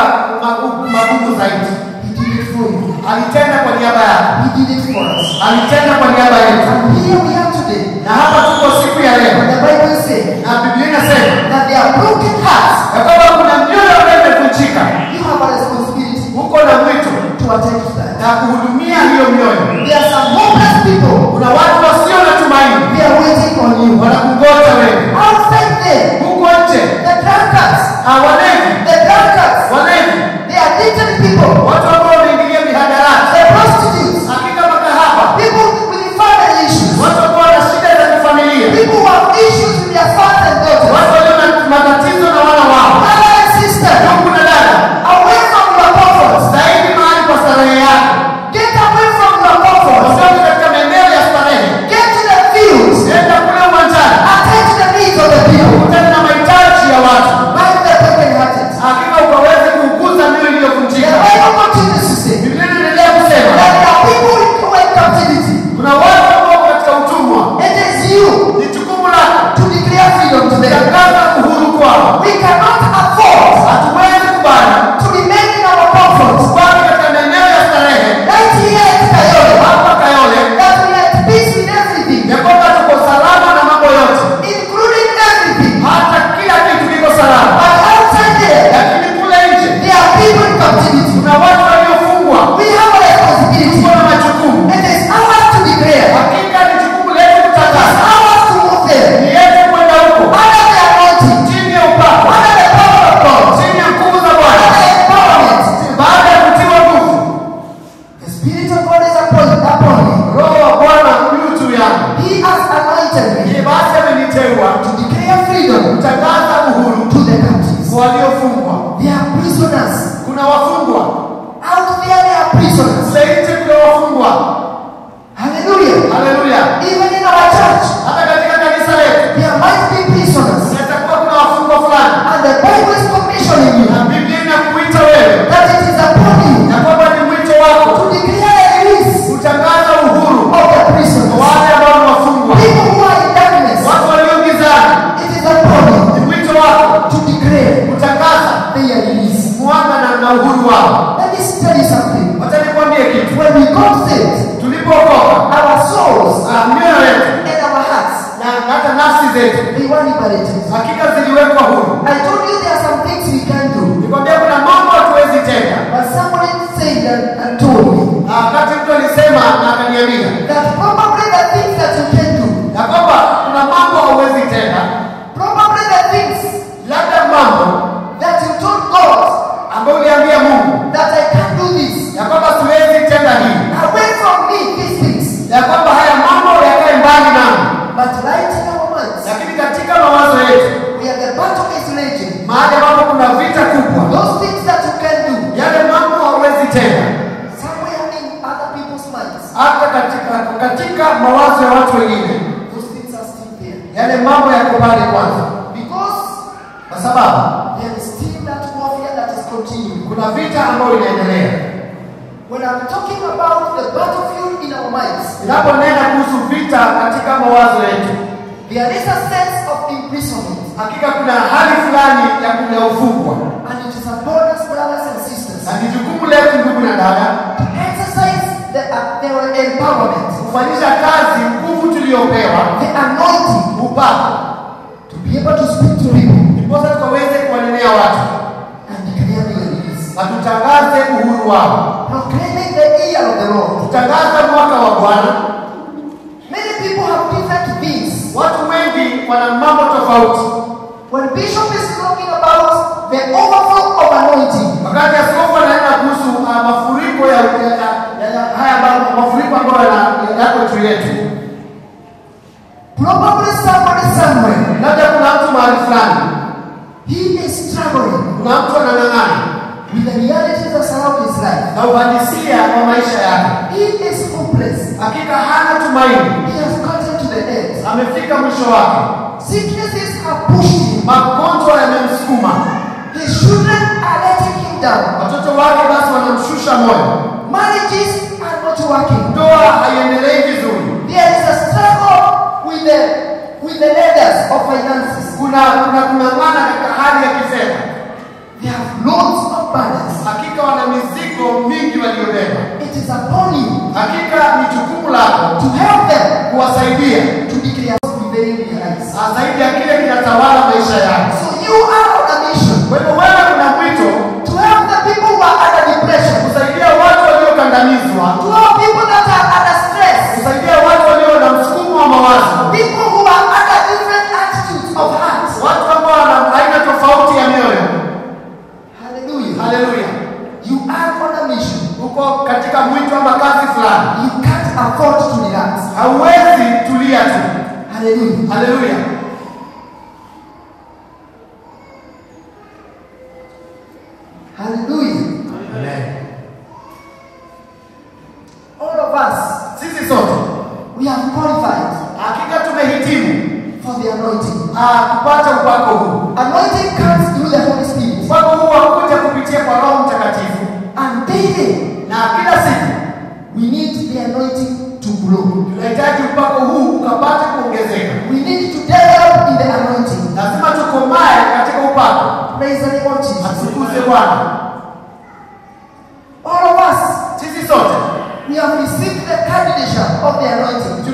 magumu zaidi. He did it for you. Alitenda kwa niaba yako, He did it for us. alitenda kwa niaba yetu. And here we are today. Na hapa tuko siku ya leo, The Bible says na Biblia inasema that there are broken hearts. ya kwamba kuna mioyo ambayo imevunjika. You have a responsibility Uko na mwito to attend to that. na kuhudumia hiyo mioyo. There are some hopeless people. Kuna watu wasio na tumaini, They are waiting on you. wanakungoja wewe. Outside there, Huko nje, the drunkards, walevi, they are addicted people, watu ambao wameingilia mihadarati, the prostitutes, hakika makahaba, people with family issues, watu ambao wana shida za kifamilia, people who have issues with their sons and daughters, watu walio na matatizo na wana wao. brother and sister, Ndugu na dada, away from your comforts. zaidi mahali kwa starehe yako, Get away from your comforts. usioke katika maeneo ya starehe. Get to the fields. Nenda kule uwanjani, Attend to the needs of the people. kutana na mahitaji ya watu, Bind the broken-hearted. hakika ukaweze kuuguza mioyo The iliyovunjika. Bible continues to say Biblia inaendelea kusema that there are people who are in captivity. kuna watu ambao katika utumwa. It is you Ni jukumu lako to declare freedom to them. kutangaza uhuru kwao. We cannot afford Hatuwezi kubali to remain in our comforts. kubaki katika maeneo ya starehe Right here at Kayole, hapa Kayole, that we are at peace with everything, ya kwamba tuko salama na mambo yote, including everything. hata kila kitu kiko salama, But outside there, lakini kule nje there are people in captivity. kuna watu waliofungwa. We have a responsibility. Kuna majukumu, It is ours to declare. hakika ni jukumu letu kutangaza, Ours to move there. ni yetu kwenda huko Under the anointing. chini ya upako, Under the power of God. chini ya nguvu za Under Bwana, the empowerment. baada ya kutiwa nguvu. The Spirit of God is upon me. Roho wa Bwana yu juu yangu, He has anointed me yeye basi ameniteua to declare freedom kutangaza uhuru to the captives. kwa waliofungwa. They are prisoners. Kuna wafungwa Out there, they are prisoners. kule nje, kuna wafungwa. Hallelujah. Haleluya! Even in our church, Hata katika kanisa letu there might be prisoners. inaweza kuwa kuna wafungwa fulani, And the Bible is commissioning you na Biblia inakuita wewe that it is upon you na kwamba ni mwito wako to declare a release kutangaza uhuru of the kwa prisoners. wale ambao ni wafungwa, People who are in darkness, watu walio gizani. it is upon you Ni mwito wako to declare kutangaza their release. mwanga na uhuru wao. Let me tell you something. Wacha nikwambie kitu, When we got saved, tulipookoka our souls mioyo yetu and our hearts, na hata nafsi zetu they were liberated. hakika ziliwekwa huru. I told you there are some things we can do. Nikwambia kuna mambo hatuwezi tenda. But somebody said and told me Na wakati mtu alisema na akaniambia that probably the things that you can do, ya kwamba kuna mambo hauwezi tenda, probably the things labda mambo that you told God ambayo uliambia Mungu that I can't do this, ya kwamba siwezi tenda hii, away from me these things. ya kwamba haya mambo yakae mbali nami, But right in our minds, lakini katika mawazo yetu, where the battle is raging, mahali ambapo kuna vita kubwa, those things that you can do, yale mambo hauwezi tenda, somewhere in other people's minds, hata katika mawazo ya watu wengine, those things are still there. yale mambo yako pale kwanza, Because kwa sababu there is still that warfare that is continuing. kuna vita ambayo inaendelea. When I'm talking about the battlefield in our minds, Ninaponena kuhusu vita katika mawazo yetu, there is a sense of imprisonment. hakika kuna hali fulani ya kufungwa, And it is upon us, brothers and sisters, na ni jukumu letu, ndugu na dada, to exercise the empowerment, kufanyisha kazi nguvu tuliyopewa, the anointing, upako, to be able to speak to people, ndiposa tukaweze kuwanenea watu, tutangaze uhuru wao, proclaiming the year of the Lord. tutangaze mwaka wa Bwana. Many people have different views. Watu wengi wana mambo tofauti. When Bishop is talking about the overflow of anointing, Wakati askofu anaenda kuhusu mafuriko ya haya mafuriko ambayo yako juu yetu, probably somebody somewhere, labda kuna mtu mahali fulani, he is struggling kuna mtu anang'ang'ana with the realities that surround his life. na uhalisia wa maisha yake. He is hopeless. Hakika hana tumaini, He has gotten to the end. amefika mwisho wake. Sicknesses have pushed him. Magonjwa yamemsukuma, His children are letting him down. watoto wake basi wanamshusha moyo, Marriages are not working. ndoa haiendelei vizuri, There is a struggle with the leaders of finances. kuna kung'ang'ana katika hali ya kifedha. They have loads of burdens. Hakika wana mizigo mingi waliobeba. It is upon you Hakika ni jukumu lako to help them kuwasaidia to declare prevailing realities. zaidi ya kile kinatawala maisha yako. So you are on a mission Kwa hivyo wewe una mwito to help the people who are under depression, kusaidia watu waliokandamizwa, to help people that are under stress, kusaidia watu walio na msukumo wa mawazo, people who are under different attitudes of heart. watu ambao wana aina tofauti ya mioyo. Hallelujah. Haleluya! You are on a mission. Uko katika mwito ama kazi fulani, You can't afford to relax. hauwezi tulia tu. Hallelujah. Haleluya! Hallelujah. Amen. All of us, Sisi sote we have qualified hakika tumehitimu for the anointing. kupata upako huu. Anointing comes through the Holy Spirit. Upako huu wakuja kupitia kwa Roho Mtakatifu, And daily, na kila siku we need the anointing to grow. tunahitaji upako huu ukapate kuongezeka. We need to develop in the anointing. Lazima tukomae katika upako. Praise the name of Jesus. Atukuze Bwana. All of us, Sisi sote we have received the candidature of the anointing.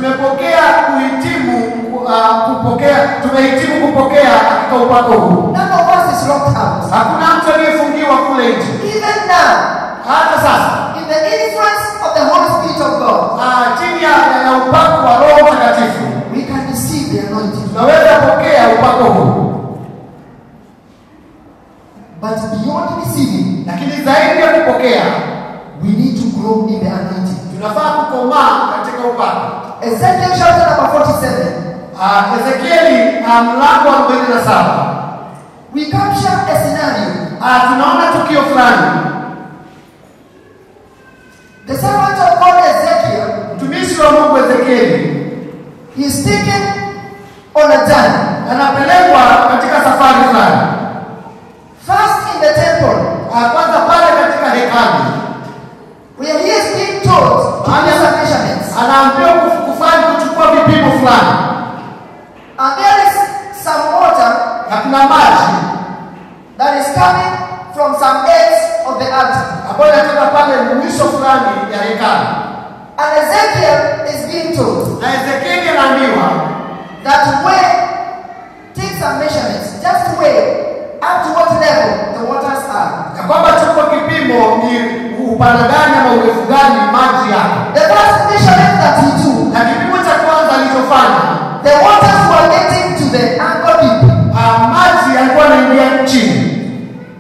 tumehitimu kupokea katika upako huu. None of us is locked out. Hakuna mtu aliyefungiwa kule nje. Even now, Hata sasa in the influence of the Holy Spirit of God, chini ya upako wa Roho Mtakatifu we can receive the anointing. tunaweza pokea upako huu. But beyond receiving, Lakini zaidi ya kupokea, we need to grow in the anointing. tunafaa kukomaa katika upako. Ezekiel chapter number 47. Ezekieli mlango wa 47. We capture a scenario. Tunaona tukio fulani. The servant of God Ezekiel, Mtumishi wa Mungu Ezekieli he is taken on a journey. anapelekwa katika safari fulani. First in the temple, Kwanza pale katika hekalu, where he is being told to do some measurements. anaambiwa kuchukua vipimo fulani. And there is some water Na kuna maji that is coming from some ends of the altar. ambayo yanatoka pale mwisho fulani ya hekalu. And Ezekiel is being told Na Ezekieli anaambiwa that take some measurements, just weigh up to what level the waters are. ya kwamba chukua kipimo ni upana gani ama urefu gani maji yako. The first measurement that he took, Na kipimo cha kwanza alichofanya, the waters were getting to the ankle deep. maji yalikuwa yanaingia chini.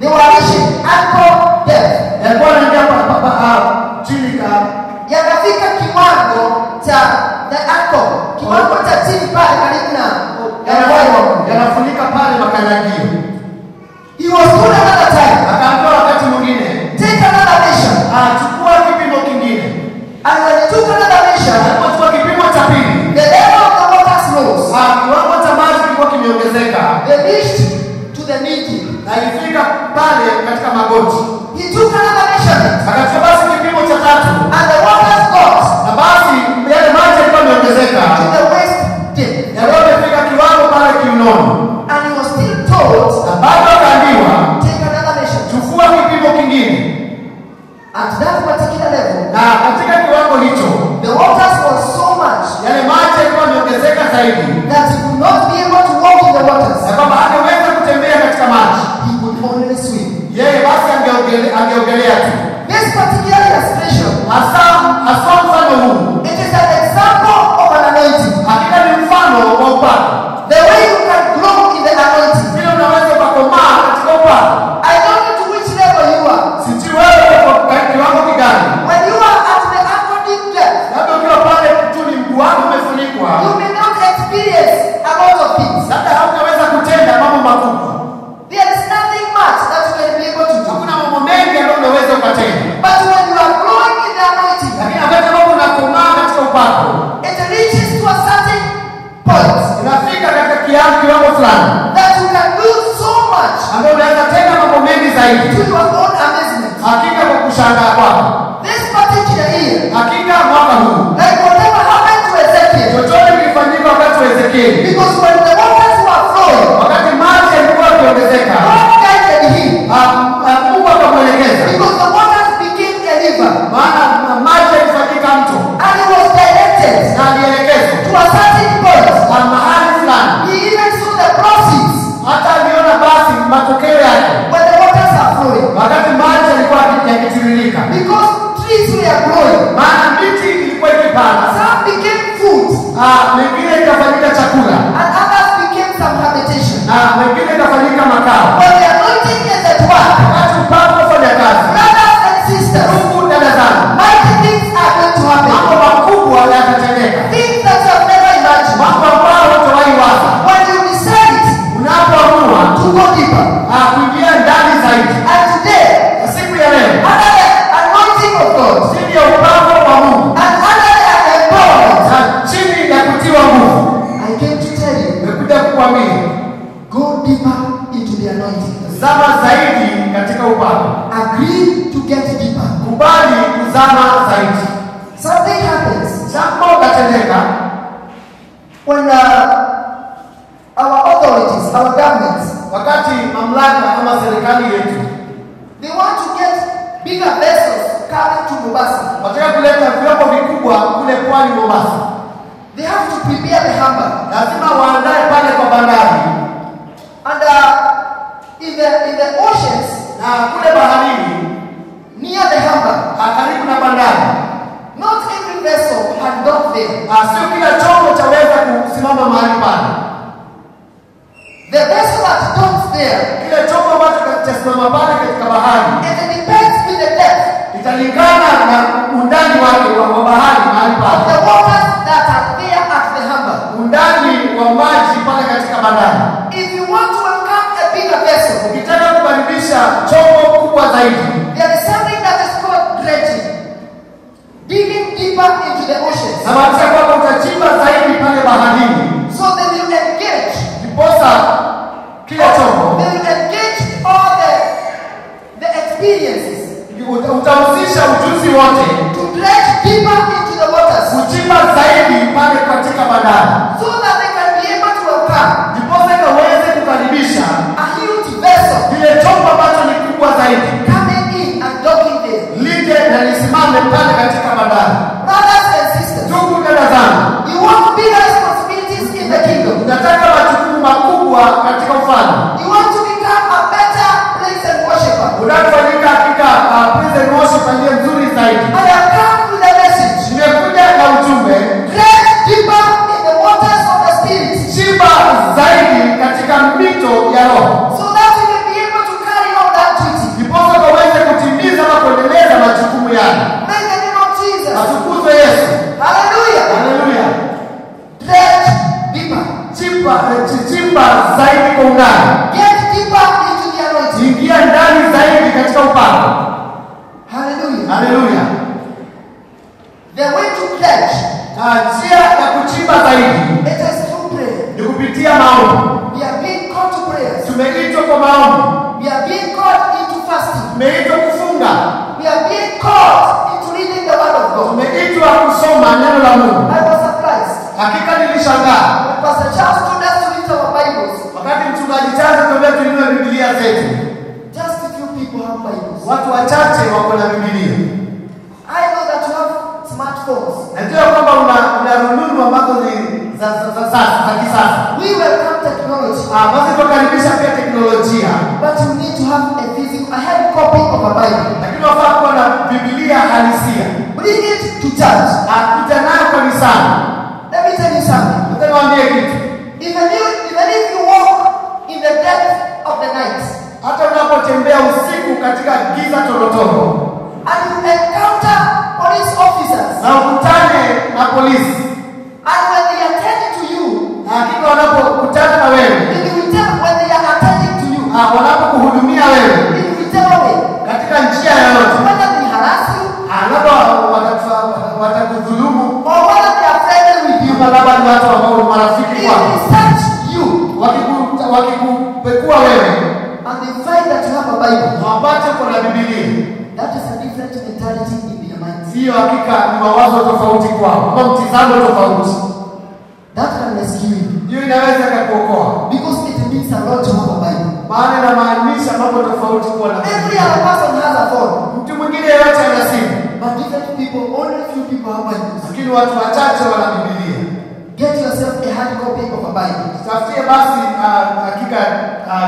They were reaching ankle depth. Yalikuwa yanaingia chini Yakafika kiwango cha the ankle, kiwango cha chini pale karibu na yanafunika pale makanyagio. He was told another time, Akaambiwa wakati mwingine, take another measure. chukua kipimo kingine. And when he took another measure, Alipochukua kipimo cha pili, the level of the waters rose. kiwango cha maji kilikuwa kimeongezeka They reached to the knee deep. na ilifika pale katika magoti. He took another measurement, Akachukua basi kipimo cha tatu, and the waters got na basi yale maji yalikuwa yameongezeka, to the waist deep. yalikuwa yamefika kiwango pale kiunoni. And he was still told, Na bado akaambiwa, take another measure. chukua kipimo kingine. At that particular level, Na katika kiwango hicho, the waters was so much yale maji yalikuwa yameongezeka zaidi, that he could not be able to walk in the waters. na kwamba hangeweza kutembea katika maji. He could only swim. Yeye basi angeogelea tu. This particular illustration, Hasa mfano huu. it is an example of an anointing. Hakika ni mfano wa upako. The way you can grow in the anointing. Vile unaweza kukomaa katika upako. I don't know to which level you are. Sijui wewe uko katika kiwango gani. When you are at the anointing depth, Labda ukiwa pale tu ni mguu wako umefunikwa. you may not experience a lot of things. Labda hautaweza kutenda mambo makubwa. There is nothing much that you can be able to do. Hakuna mambo mengi ambayo unaweza ukatenda. But when you are growing in the anointing, Lakini wakati ambapo unakomaa katika upako, it reaches to a certain point unafika katika kiwango fulani that you can do so much ambayo unaweza tenda mambo mengi zaidi. to your own amazement. Hakika kwa kushangaa kwako. This particular year, Hakika mwaka huu like whatever happened to Ezekiel, chochote kilifanyika wakati wa Ezekieli. because when the waters were flowing, Wakati maji yalikuwa yakiongezeka, God guided him, Mungu akamwelekeza. because the waters became a river, Maana maji yalifanyika mto and he was directed na alielekezwa to a certain point. kwa mahali fulani. He even saw the proceeds Hata aliona basi matokeo yake when the waters are flowing, wakati maji yalikuwa yakitiririka. because trees were growing. Maana miti ilikuwa ikipanda, Some became food, mengine ikafanyika chakula and others became some habitation. na mengine ikafanyika makao. When the anointing is at work, Wakati upako ufanya kazi, brothers and sisters, ndugu dada zangu, mighty things are going to happen. mambo makubwa yatatendeka, Things that you have never imagined. mambo ambayo hutawahi waza. When you decide Unapoamua to go deeper, kuingia ndani zaidi, and today, na siku ya leo under the anointing of God, chini ya upako wa Mungu and under the empowerment, na chini ya kutiwa nguvu, I came to tell you, nimekuja kukuambia go deeper into the anointing. zama zaidi katika upako. Agree to get deeper. Kubali kuzama zaidi. Something happens Jambo latendeka when our authorities, our governments, wakati mamlaka ama serikali yetu they want to get bigger vessels coming to Mombasa. wataka kuleta vyombo vikubwa kule pwani Mombasa. They have to prepare the harbor. Lazima waandae pale kwa bandari And in the oceans, na kule baharini near the harbor, karibu na bandari. not every vessel can dock there. Sio kila chombo chaweza kusimama mahali pale. The vessel that docks there, Kile chombo ambacho kitasimama pale katika bahari it depends with the depth italingana na undani wake wa bahari mahali of pale, the waters that are there at the harbor. undani wa maji pale katika bandari. If you want to welcome a bigger vessel, Ukitaka kukaribisha chombo kubwa zaidi, there is something that is called dredging, digging deeper into the oceans. na maanisha kwamba utachimba zaidi pale baharini, So they will engage. ndiposa kile chombo They will engage all the experiences utahusisha ujuzi wote to dredge deeper into the waters, kuchimba zaidi pale katika bandari, so that they can be able to welcome ndiposa ikaweze kukaribisha a huge vessel kile chombo ambacho ni kubwa zaidi coming in and docking there. lije na lisimame pale katika bandari. Brothers and sisters, Ndugu dada zangu, you want bigger responsibilities in the kingdom. unataka majukumu makubwa katika ufalme, You want to become a better praise and worshiper. unafanyika katika praise and worship aliye nzuri zaidi. I have come with a message. Nimekuja na ujumbe, Dredge deeper in the waters of the Spirit, chimba zaidi katika mito ya Roho, so that you will be able to carry on that duty. ndiposa ukaweze kutimiza na kuendeleza majukumu yake. Praise the name of Jesus. Atukuzwe Yesu. Hallelujah. Haleluya. Dredge deeper. Chimba zaidi kwa undani, Get deeper into the anointing. ingia ndani zaidi katika upako. Hallelujah. Haleluya. The way to dredge, Njia ya kuchimba zaidi it is through prayer. ni kupitia maombi. We are being called to prayers. Tumeitwa kwa maombi, We are being called into fasting. tumeitwa kufunga, We are being called into reading the word of God. tumeitwa kusoma neno la Mungu. I was surprised Hakika nilishangaa when Pastor Charles told us to read our Bibles. wakati mchungaji Chacha tuambia tuinue Biblia zetu. Just a few people have Bibles. Watu wachache wako na Biblia. I know that you have smartphones. Najua kwamba una rununu ambazo ni za kisasa. We welcome technology, Basi tukaribisha pia teknolojia. but you need to have a hard copy of a Bible. Lakini wafaa kuwa na Biblia halisia. Bring it to church. Akuja nayo kanisani. Let me tell you something. Nitamwambia kitu. Even if you walk in the depth of the night, Hata unapotembea usiku katika giza torotoro, and you encounter police officers, na ukutane na polisi, and when they are attending to you, na hakika wanapokutana na wewe, when they are attending to you, wanapokuhudumia wewe in whichever way, katika njia yoyote, whether they harass you, watakudhulumu, or whether they are friendly with you, labda ni watu ambao ni marafiki if kwako, they search you, wakikupekua wewe, and they find that you have a Bible, wapate kuna Biblia, that is a different mentality in their minds. hiyo hakika ni mawazo tofauti kwao, ama mtizamo tofauti. That can rescue you, Hiyo inaweza kukuokoa, because it means a lot to have a Bible. maana inamaanisha mambo tofauti kwa na Every other person has a phone, mtu mwingine yote ana simu, but different people, only few people have Bibles. lakini watu wachache wana Biblia. Get yourself a hard copy of a Bible, Tafutie basi hakika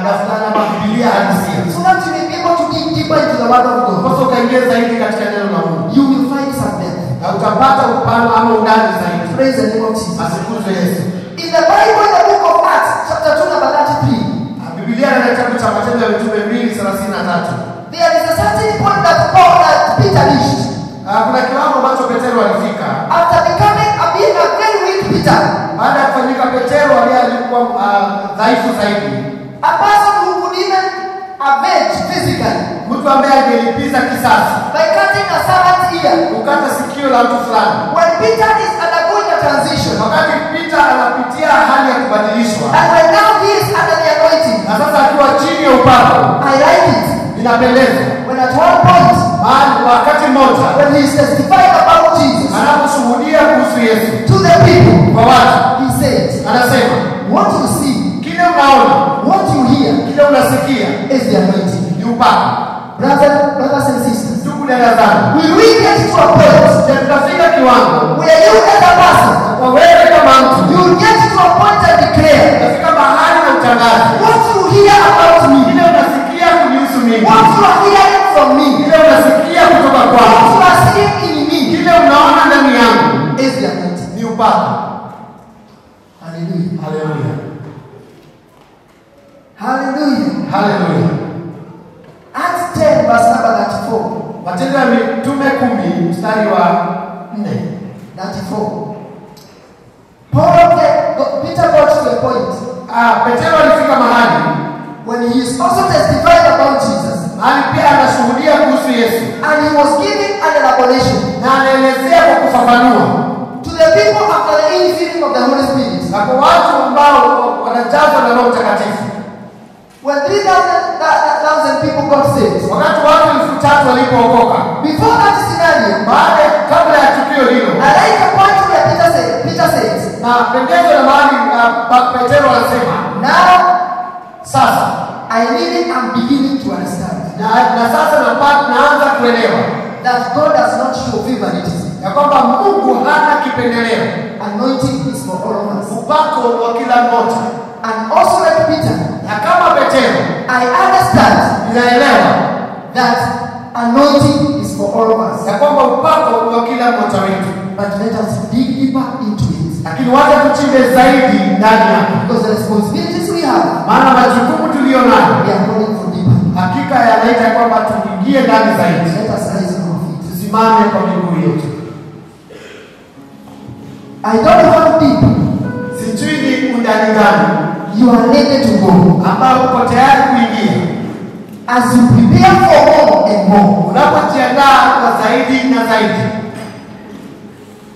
daftari ama Biblia halisia, so that you may be able to dig deeper into the Word of God. kwa sababu utaingia zaidi katika neno la Mungu You will find some depth. na utapata upana ama undani zaidi. Praise the name of Jesus. Asikuzwe Yesu. In the Bible, in the book of Acts, chapter 2, number 33, Biblia na kitabu cha Matendo ya Mitume 2:33. there is a certain point that Peter reached. Kuna kiwango ambacho Petero alifika After being a very weak Peter, baada ya kufanyika Petero alikuwa dhaifu zaidi, a person who could even avenge physically mtu ambaye angelipiza kisasi, by cutting a servant's ear. kukata sikio la mtu fulani. When Peter is undergoing a transition, Wakati Peter anapitia hali ya kubadilishwa, and when now he is under the anointing, na sasa akiwa chini ya upako, I like it. inapendeza When at one point, maana wakati mmoja when he is testifying about Jesus anaposhuhudia kuhusu Yesu to the people, kwa watu, he said, anasema what you see, kile unaona, what you hear, kile unasikia is the anointing. ni upako. Brothers and sisters, Ndugu dada zangu, will we get to a point tutafika kiwango where you as a person, kwa wewe kama mtu, you will get to a point and declare, tutafika mahali na utangaze what you hear about me, kile unasikia kuhusu mimi, what you are hearing from me, kile unasikia kutoka what kwangu, you are seeing in me, kile unaona ndani yangu is the anointing. ni upako. Hallelujah. Haleluya, Hallelujah. haleluya. Acts 10 verse number 34. Matendo ya Mitume 10 mstari wa 4. 34. Peter got to a point Petero alifika mahali when he is also testifying about Jesus, mahali pia anashuhudia kuhusu Yesu and he was giving an elaboration na anaelezea kwa kufafanua to the people after the infilling of the Holy Spirit. na kwa watu ambao wanajazwa na Roho Mtakatifu. When 3,000 people got saved, Wakati watu 3,000 walipookoka, before that scenario, kabla ya tukio hilo, I like the point where Peter says, na pendezo la mahali Petero anasema, now sasa I'm beginning to understand na sasa naanza kuelewa that God does not show favoritism. ya kwamba Mungu hana kipendeleo. Anointing is for all of us. Upako wa kila mmoja. And also like Peter, Na kama Petero, I understand ninaelewa that anointing is for all of us. ya kwamba upako wa kila mmoja wetu. But let us dig deeper into it. Lakini wacha tuchimbe zaidi ndani yake. Because the responsibilities we have, Maana majukumu tulio nayo we are calling for deeper. hakika yanaita kwamba tuingie ndani zaidi. Let us rise on our feet. Tusimame kwa miguu yetu. I don't know how deep Sijui ni undani gani you are ready to go. ambao uko tayari kuingia. As you prepare for more and more, Unapojiandaa kwa zaidi na zaidi.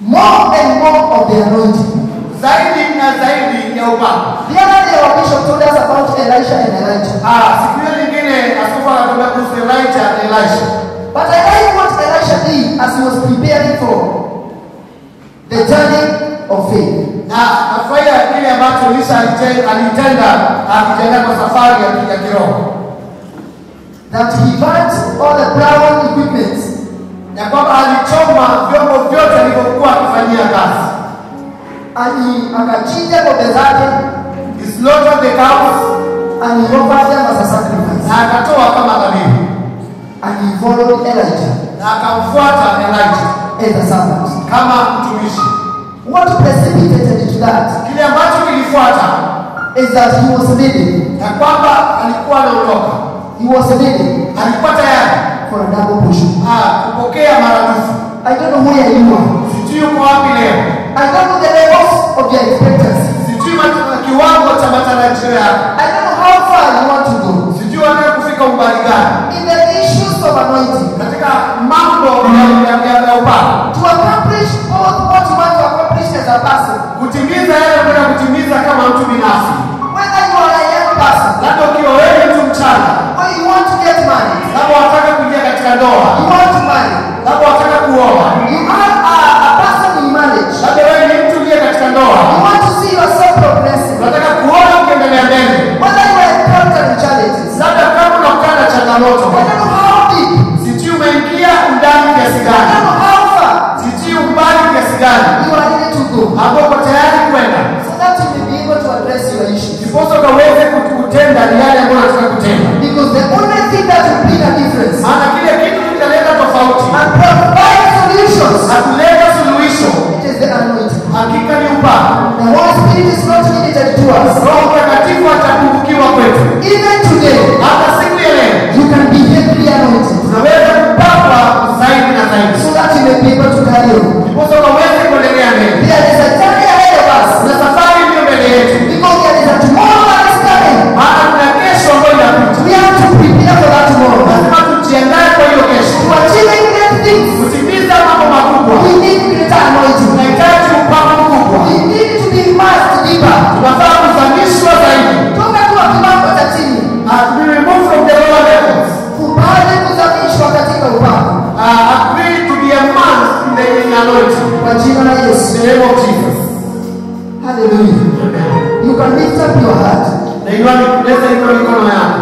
more and more of the anointing. Zaidi na zaidi ya upako. The other day our bishop told us about Elisha and Elijah. Siku hiyo nyingine askofu akatuambia kuhusu Elijah na Elisha. But I like what Elisha did as he was preparing for the journey of faith. Na afanya kile ambacho Elisha alitenda akijiandaa kwa safari ya kiroho. That he burnt all the brown equipment. Ya kwamba alichoma vyombo vyote alivyokuwa akifanyia kazi. And he akachinja ng'ombe zake. He slaughtered the cows. And he offered them as a sacrifice. Na akatoa kama dhabihu. And he followed as a servant. kama mtumishi. What precipitated to that Kile ambacho kilifuata is that he was ready. na kwamba alikuwa anaondoka, He was ready alikuwa tayari for a double portion. kupokea maradufu. I don't know where you are. Sijui uko wapi leo, I don't know the levels of your expectancy. sijui kiwango cha matarajio yako, I don't know how far you want to go. sijui unataka kufika umbali gani In the issues of anointing, katika mambo ya upako, to accomplish both what you want to accomplish as a person, kutimiza yale unataka kutimiza kama mtu binafsi. whether you are a young person, Labda ukiwa wewe ni mtu mchanga, or you want to get married, labda wataka kuingia katika ndoa, you want to marry, labda wataka kuoa, you are a person in marriage, labda wewe ni mtu uliye katika ndoa, you want to see yourself progressing, unataka kuona ukiendelea mbele, whether you are encountering challenges, labda kama unakutana na changamoto, I don't know how deep, sijui umeingia undani kiasi I gani, don't know how far sijui umbali kiasi gani, you are ready to go, hapo uko tayari kwenda, so that you may be able to address your issues. ndiposa ukaweze kutenda ni yale ambayo unataka kutenda. Because the only thing that will bring a difference Maana kile kitu kitaleta tofauti and provide solutions, na kuleta suluhisho, it is the anointing. hakika ni upako. The Holy Spirit is not limited to us. Roho Mtakatifu atapungukiwa kwetu. Even today, Hata siku ya leo you can be heavily anointed tunaweza kupakwa zaidi na zaidi, so that you may be able to carry on. ndiposa ukaweze kuendelea mbele. There is a journey ahead of us Kuna safari iliyo mbele yetu, because there is a tomorrow that is coming. maana kuna kesho ambayo inakuja. We have to prepare for that tomorrow. Lazima tujiandae kwa hiyo kesho, To achieving great things, kutimiza mambo makubwa. we need greater anointing. Tunahitaji upako mkubwa, We need to be immersed deeper. tunafaa kuzamishwa zaidi. Toka tu kiwango cha chini. We remove from the lower levels. Kubali kuzamishwa katika upako. Agree to be immersed in the anointing. Kwa jina la In Yesu. the name of Jesus. Hallelujah. You can lift up your heart. Na unaweza inua mikono yako.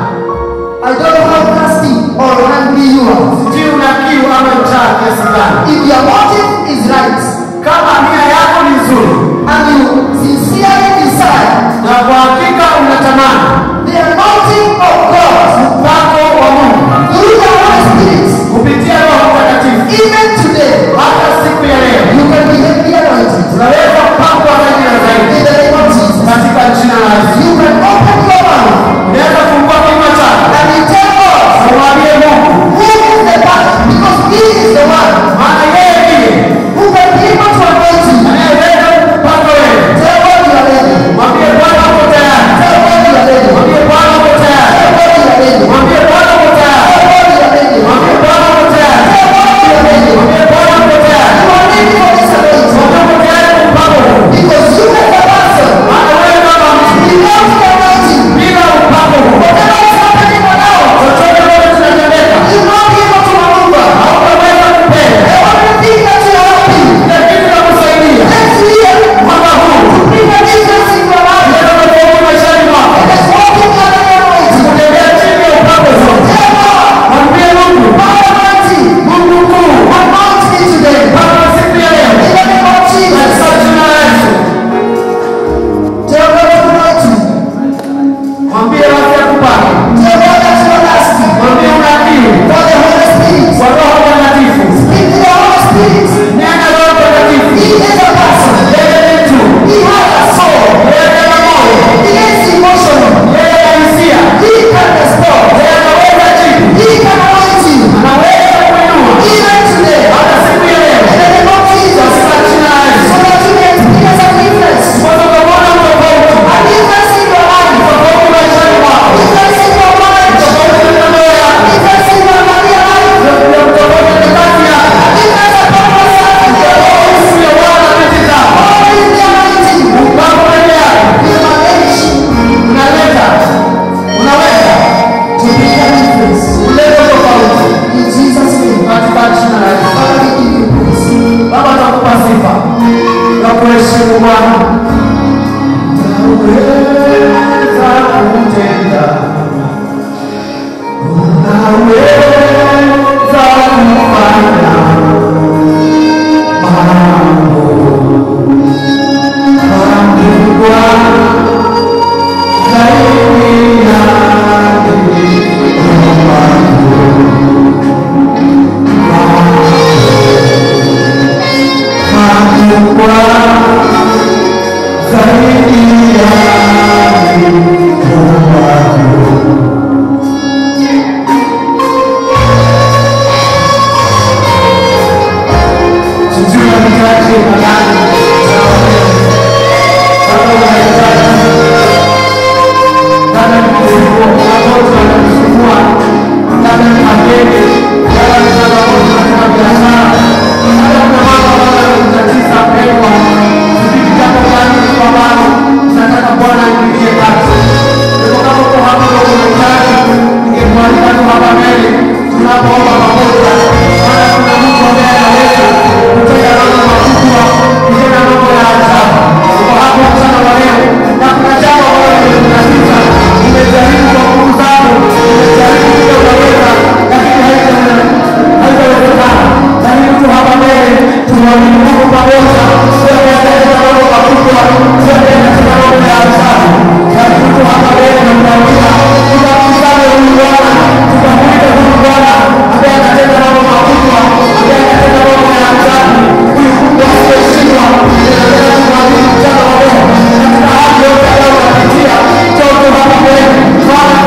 I don't know how thirsty or hungry you are. Sijui una kiu ama njaa kiasi gani. If your motive is right Kama nia yako ni nzuri and you sincerely desire na kwa hakika unatamani the anointing of God upako wa Mungu through the Holy Spirit, kupitia Roho Mtakatifu, even today, hata siku ya leo you can be heavily anointed unaweza kupakwa zaidi na in zaidi the name of Jesus. katika jina la Yesu. You can open your mouth Unaweza kufungua kinywa chako and you tell God na umwambie Mungu, who is the person, because He is the one maana yeye ndiye who can be able to anoint you. anayeweza kukupaka wewe. Tell God you are ready. Mwambie Bwana uko tayari, Tell God you are ready. tunapoomba